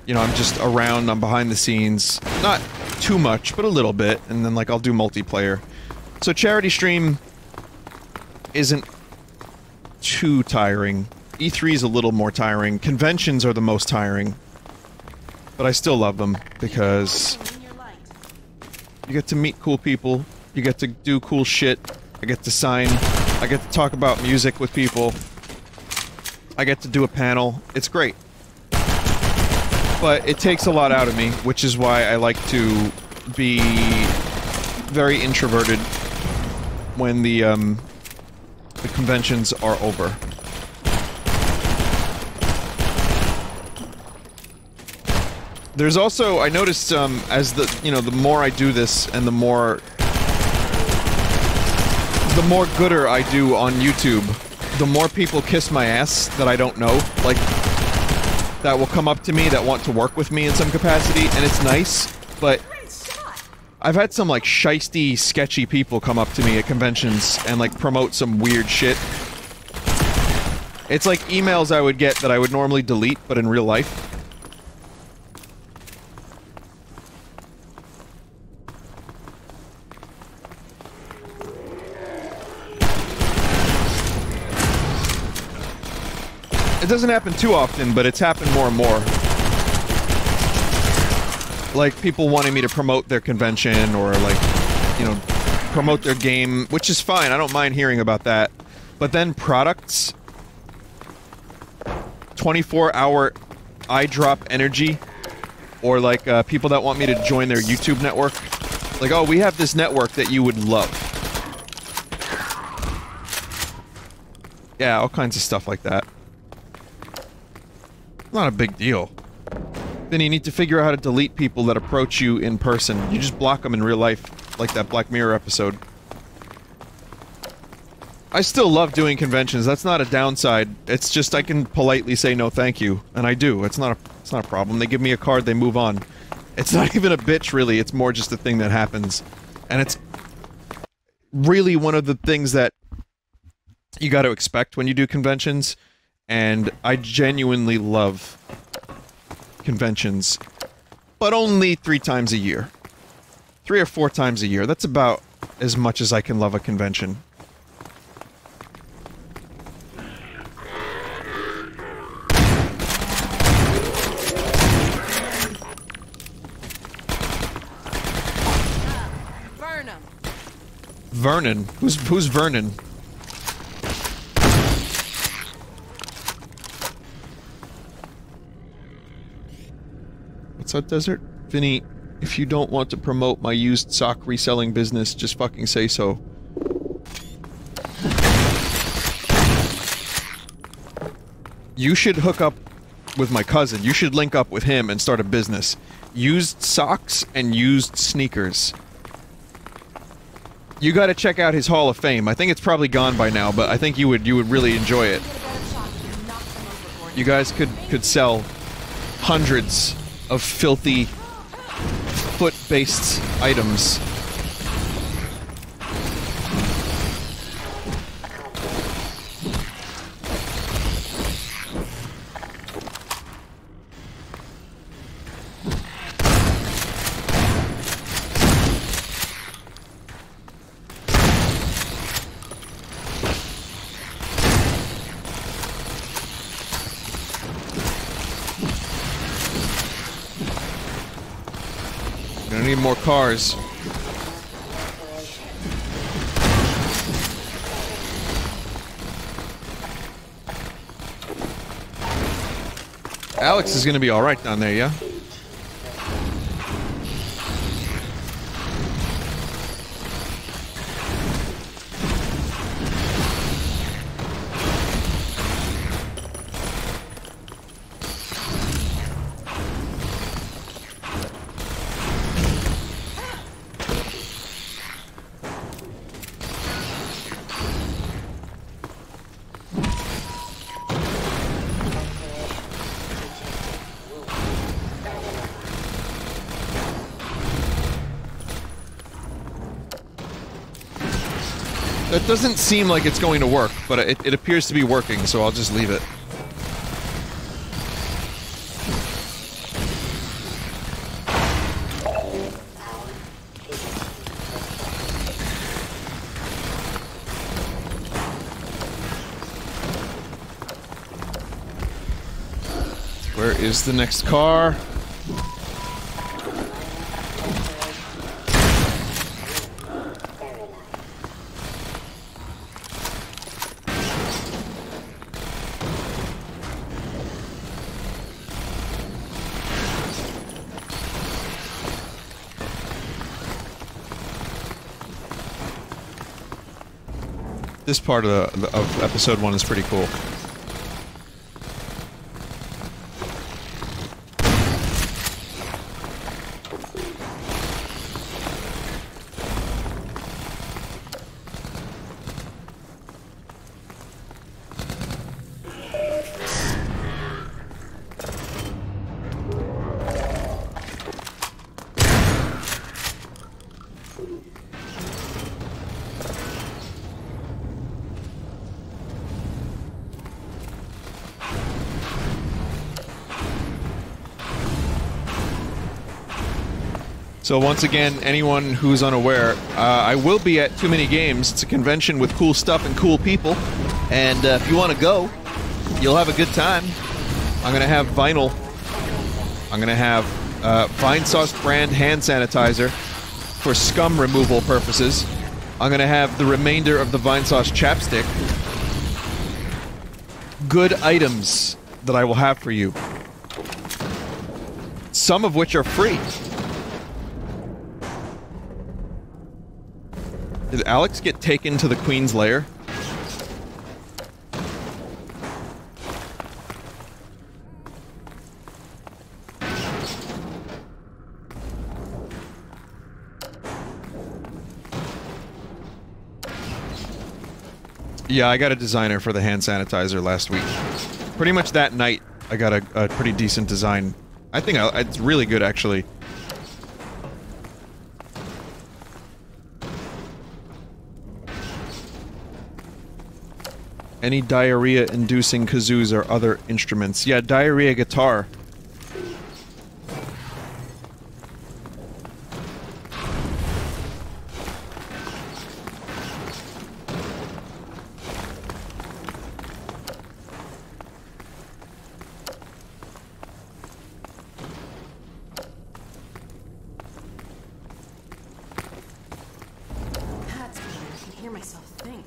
You know, I'm just around, I'm behind the scenes. Not too much, but a little bit, and then, like, I'll do multiplayer. So charity stream isn't too tiring. E3 is a little more tiring. Conventions are the most tiring. But I still love them, because you get to meet cool people, you get to do cool shit, I get to sign, I get to talk about music with people, I get to do a panel. It's great. But it takes a lot out of me, which is why I like to be very introverted when the conventions are over. There's also, I noticed, as the, you know, the more I do this and the more gooder I do on YouTube, the more people kiss my ass that I don't know, like, that will come up to me that want to work with me in some capacity, and it's nice, but I've had some, like, shisty, sketchy people come up to me at conventions and, like, promote some weird shit. It's like emails I would get that I would normally delete, but in real life. It doesn't happen too often, but it's happened more and more. Like, people wanting me to promote their convention, or, like, you know, promote their game, which is fine, I don't mind hearing about that. But then products... 24-hour eyedrop energy, or, like, people that want me to join their YouTube network. Like, oh, we have this network that you would love. Yeah, all kinds of stuff like that. Not a big deal. Then you need to figure out how to delete people that approach you in person. You just block them in real life, like that Black Mirror episode. I still love doing conventions, that's not a downside. It's just I can politely say no thank you, and I do. It's not a problem. They give me a card, they move on. It's not even a bitch, really, it's more just a thing that happens. And it's really one of the things that you gotta expect when you do conventions. And I genuinely love conventions, but only 3 times a year. 3 or 4 times a year. That's about as much as I can love a convention. Vernon? Who's Vernon? What's up, Desert? Vinny, if you don't want to promote my used sock reselling business, just fucking say so. You should hook up with my cousin. You should link up with him and start a business. Used socks and used sneakers. You gotta check out his Hall of Fame. I think it's probably gone by now, but I think you would really enjoy it. You guys could sell hundreds of filthy foot-based items. need more cars. Alex is gonna be alright down there, yeah? That doesn't seem like it's going to work, but it appears to be working, so I'll just leave it. Where is the next car? This part of episode 1 is pretty cool. So once again, anyone who's unaware, I will be at Too Many Games. It's a convention with cool stuff and cool people. And if you want to go, you'll have a good time. I'm going to have vinyl. I'm going to have Vinesauce brand hand sanitizer for scum removal purposes. I'm going to have the remainder of the Vinesauce chapstick. Good items that I will have for you. Some of which are free. Did Alex get taken to the Queen's lair? Yeah, I got a designer for the hand sanitizer last week. Pretty much that night, I got a pretty decent design. I think it's really good, actually. Any diarrhea-inducing kazoos or other instruments. Yeah, diarrhea guitar. That's weird. I can hear myself think.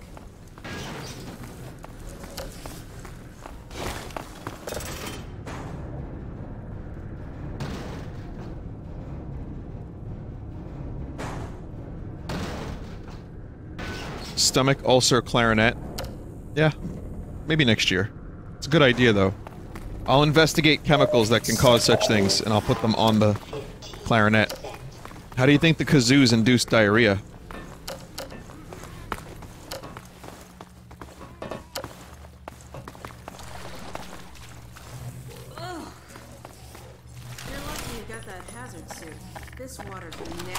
Stomach ulcer clarinet. Yeah, maybe next year. It's a good idea, though. I'll investigate chemicals that can cause such things, and I'll put them on the clarinet. How do you think the kazoos induce diarrhea? Ugh. You're lucky you got that hazard suit. This water's nasty.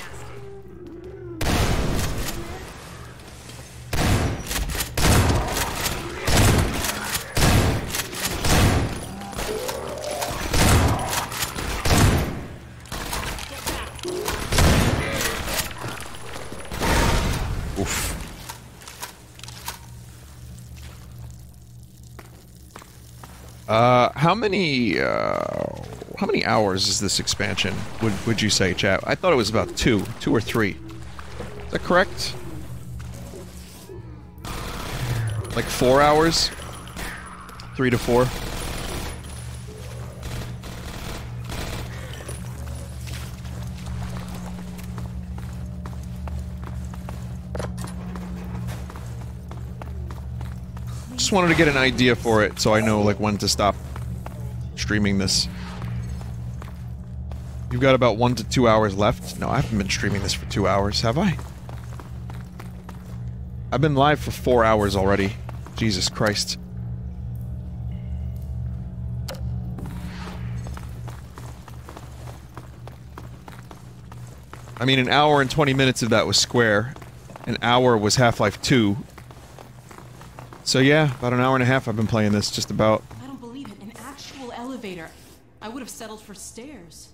Oof. How many, How many hours is this expansion, would you say, chat? I thought it was about 2 or 3. Is that correct? Like 4 hours? 3 to 4? Just wanted to get an idea for it, so I know, like, when to stop streaming this. You've got about 1 to 2 hours left? No, I haven't been streaming this for 2 hours, have I? I've been live for 4 hours already. Jesus Christ. I mean, an hour and 20 minutes of that was Square. An hour was Half-Life 2. So yeah, about an hour and a half I've been playing this, just about. I don't believe it. An actual elevator. I would have settled for stairs.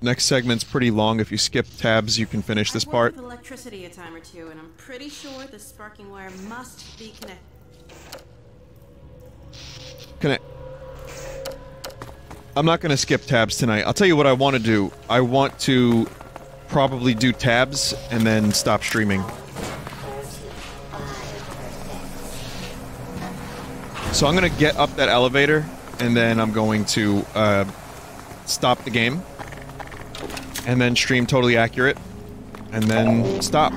Next segment's pretty long. If you skip tabs, you can finish this part. I've worked with electricity a time or two, and I'm pretty sure the sparking wire must be Connect. I'm not gonna skip tabs tonight. I'll tell you what I want to do. I want to probably do tabs and then stop streaming. So I'm gonna get up that elevator, and then I'm going to stop the game, and then stream totally accurate, and then stop.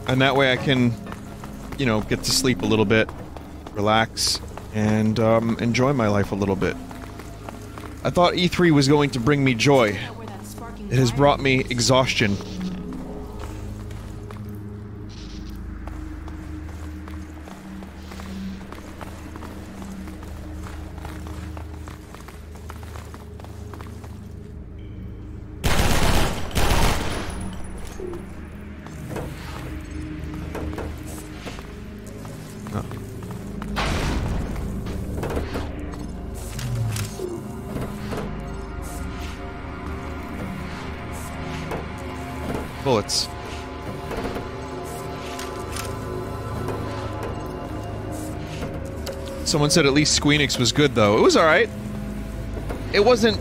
And that way I can, you know, get to sleep a little bit, relax, and enjoy my life a little bit. I thought E3 was going to bring me joy. It has brought me exhaustion. Bullets. Someone said at least Squeenix was good, though. It was alright. It wasn't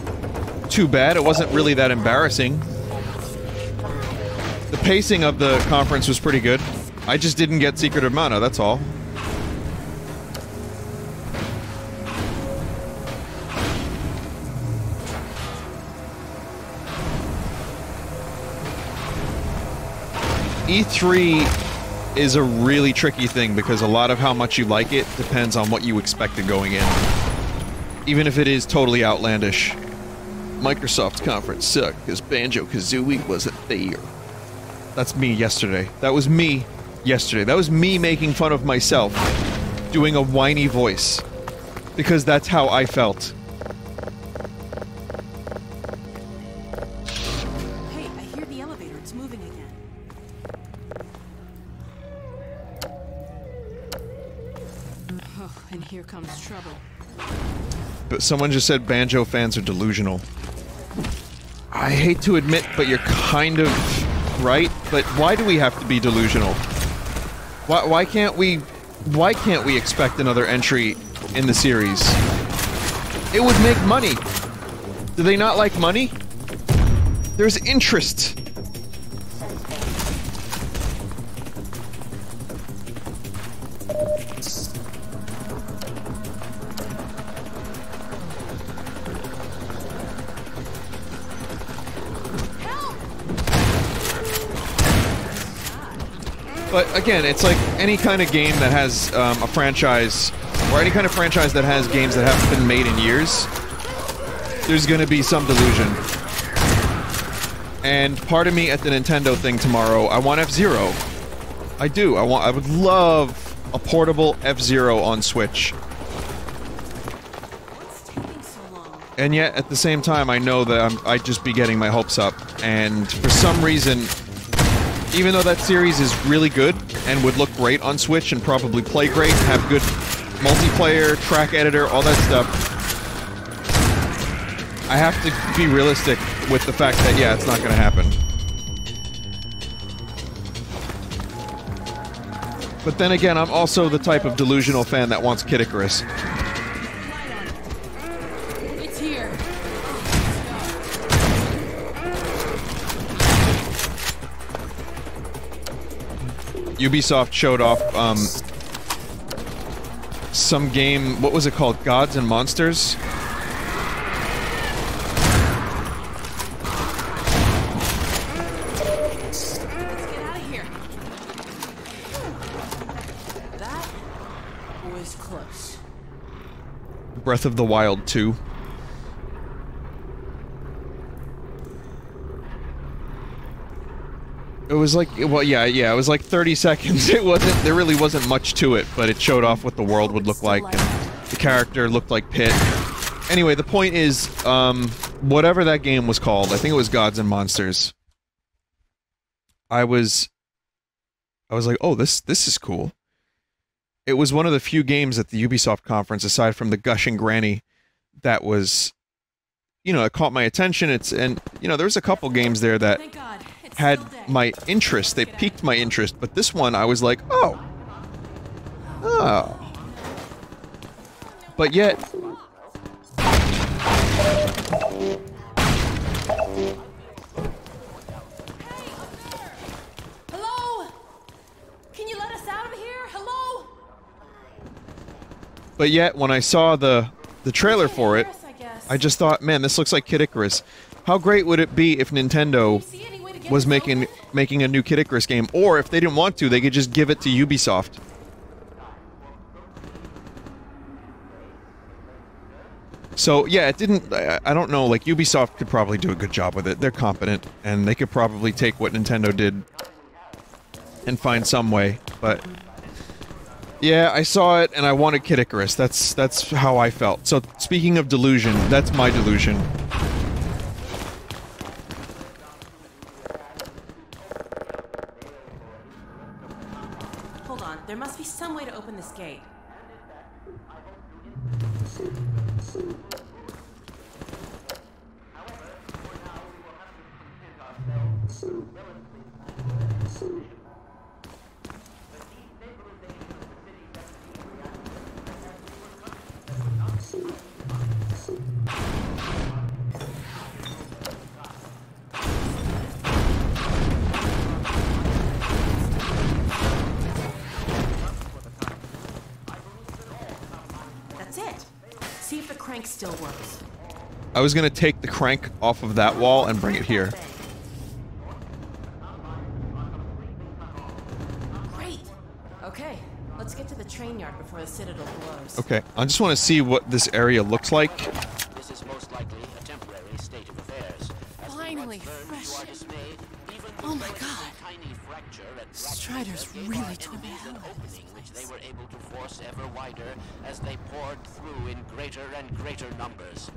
too bad. It wasn't really that embarrassing. The pacing of the conference was pretty good. I just didn't get Secret of Mana, that's all. E3 is a really tricky thing because a lot of how much you like it depends on what you expected going in. Even if it is totally outlandish. Microsoft's conference sucked because Banjo-Kazooie wasn't there. That's me yesterday. That was me yesterday. That was me making fun of myself, doing a whiny voice. Because that's how I felt. Hey, I hear the elevator. It's moving again. Oh, and here comes trouble. But someone just said Banjo fans are delusional. I hate to admit, but you're kind of right. But why do we have to be delusional? Why can't we expect another entry in the series? It would make money. Do they not like money? There's interest. But again, it's like any kind of game that has a franchise, or any kind of franchise that has games that haven't been made in years, there's gonna be some delusion. And part of me at the Nintendo thing tomorrow, I want F-Zero. I do. I would love a portable F-Zero on Switch. And yet, at the same time, I know that I'd just be getting my hopes up. And for some reason, even though that series is really good and would look great on Switch and probably play great, have good multiplayer, track editor, all that stuff, I have to be realistic with the fact that, yeah, it's not gonna happen. But then again, I'm also the type of delusional fan that wants Kid Icarus. It's here. Ubisoft showed off, some game, what was it called? Gods and Monsters? Let's get out of here. That was close. Breath of the Wild 2. It was like, well, yeah, it was like 30 seconds. It wasn't, there really wasn't much to it, but it showed off what the world would look like, and the character looked like Pit. Anyway, the point is, whatever that game was called, I think it was Gods and Monsters. I was like, oh, this is cool. It was one of the few games at the Ubisoft conference, aside from the Gushing Granny, that was, you know, it caught my attention. And, you know, there was a couple games there that had my interest. They piqued my interest, but this one I was like, oh. But yet... Hello? Can you let us out of here? Hello? But yet, when I saw the trailer for it, I just thought, man, this looks like Kid Icarus. How great would it be if Nintendo was making a new Kid Icarus game, or if they didn't want to, they could just give it to Ubisoft. So, yeah, it didn't... I don't know, like, Ubisoft could probably do a good job with it. They're competent, and they could probably take what Nintendo did and find some way, but... Yeah, I saw it, and I wanted Kid Icarus. That's how I felt. So, speaking of delusion, that's my delusion. Hold on, there must be some way to open this gate. That's it. See if the crank still works. I was gonna take the crank off of that wall and bring it here. Great. Okay, let's get to the train yard before the Citadel blows. Okay, I just want to see what this area looks like. This is most likely a temporary state of affairs. Finally, fresh. Oh my god. Strider's really tore the hell out of this Which they place. were able to force ever wider as they poured through in greater and greater numbers.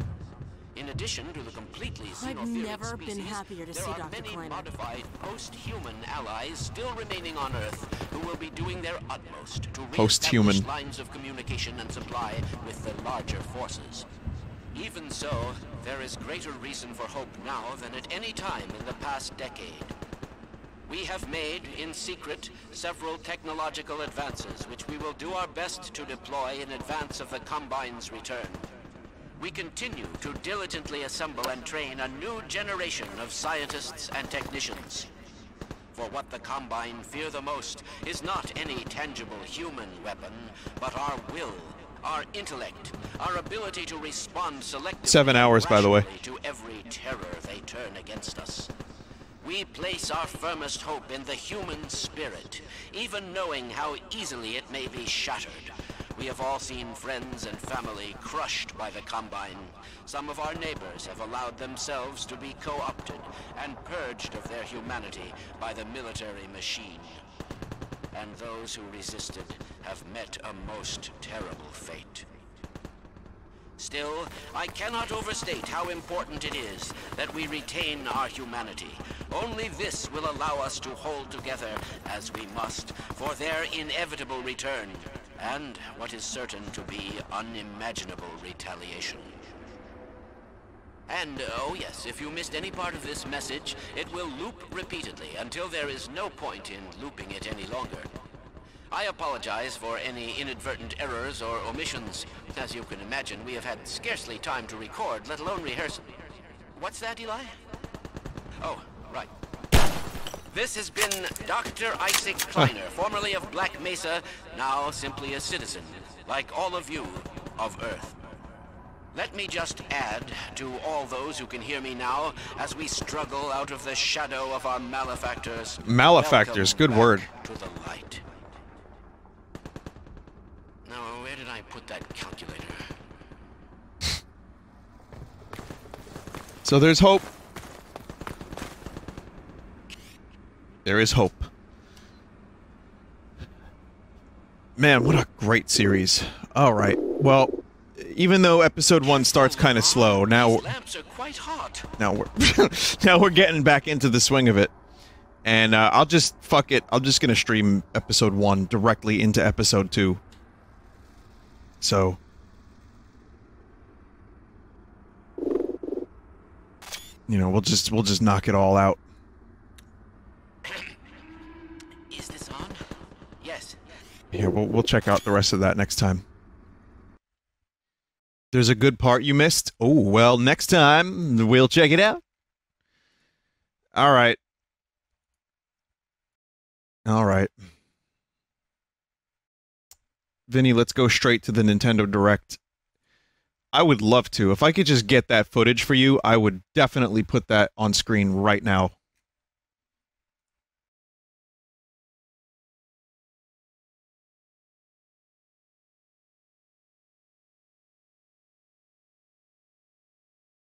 In addition to the completely I've xenophilic never been species, happier to there see are Dr. many Kleiner. modified post-human allies still remaining on Earth who will be doing their utmost to Post-human. reestablish lines of communication and supply with the larger forces. Even so, there is greater reason for hope now than at any time in the past decade. We have made, in secret, several technological advances which we will do our best to deploy in advance of the Combine's return. We continue to diligently assemble and train a new generation of scientists and technicians. For what the Combine fear the most is not any tangible human weapon, but our will, our intellect, our ability to respond selectively 7 hours, by the way. to every terror they turn against us. We place our firmest hope in the human spirit, even knowing how easily it may be shattered. We have all seen friends and family crushed by the Combine. Some of our neighbors have allowed themselves to be co-opted and purged of their humanity by the military machine. And those who resisted have met a most terrible fate. Still, I cannot overstate how important it is that we retain our humanity. Only this will allow us to hold together, as we must, for their inevitable return, and what is certain to be unimaginable retaliation. And, oh yes, if you missed any part of this message, it will loop repeatedly until there is no point in looping it any longer. I apologize for any inadvertent errors or omissions. As you can imagine, we have had scarcely time to record, let alone rehearse. What's that, Eli? Oh, right. This has been Dr. Isaac Kleiner, formerly of Black Mesa, now simply a citizen, like all of you, of Earth. Let me just add to all those who can hear me now as we struggle out of the shadow of our malefactors. Malefactors, good word. To the light. Now, where did I put that calculator? So there's hope. There is hope. Man, what a great series. Alright, well, even though episode 1 starts kind of slow, now Lamps are quite hot. now we're getting back into the swing of it. And I'll just fuck it. I'm just gonna stream episode 1 directly into episode 2. So you know, we'll just knock it all out. Is this on? Yes. Yeah, we'll check out the rest of that next time. There's a good part you missed? Oh, well, next time we'll check it out. Alright. Alright. Vinny, let's go straight to the Nintendo Direct. I would love to. If I could just get that footage for you, I would definitely put that on screen right now.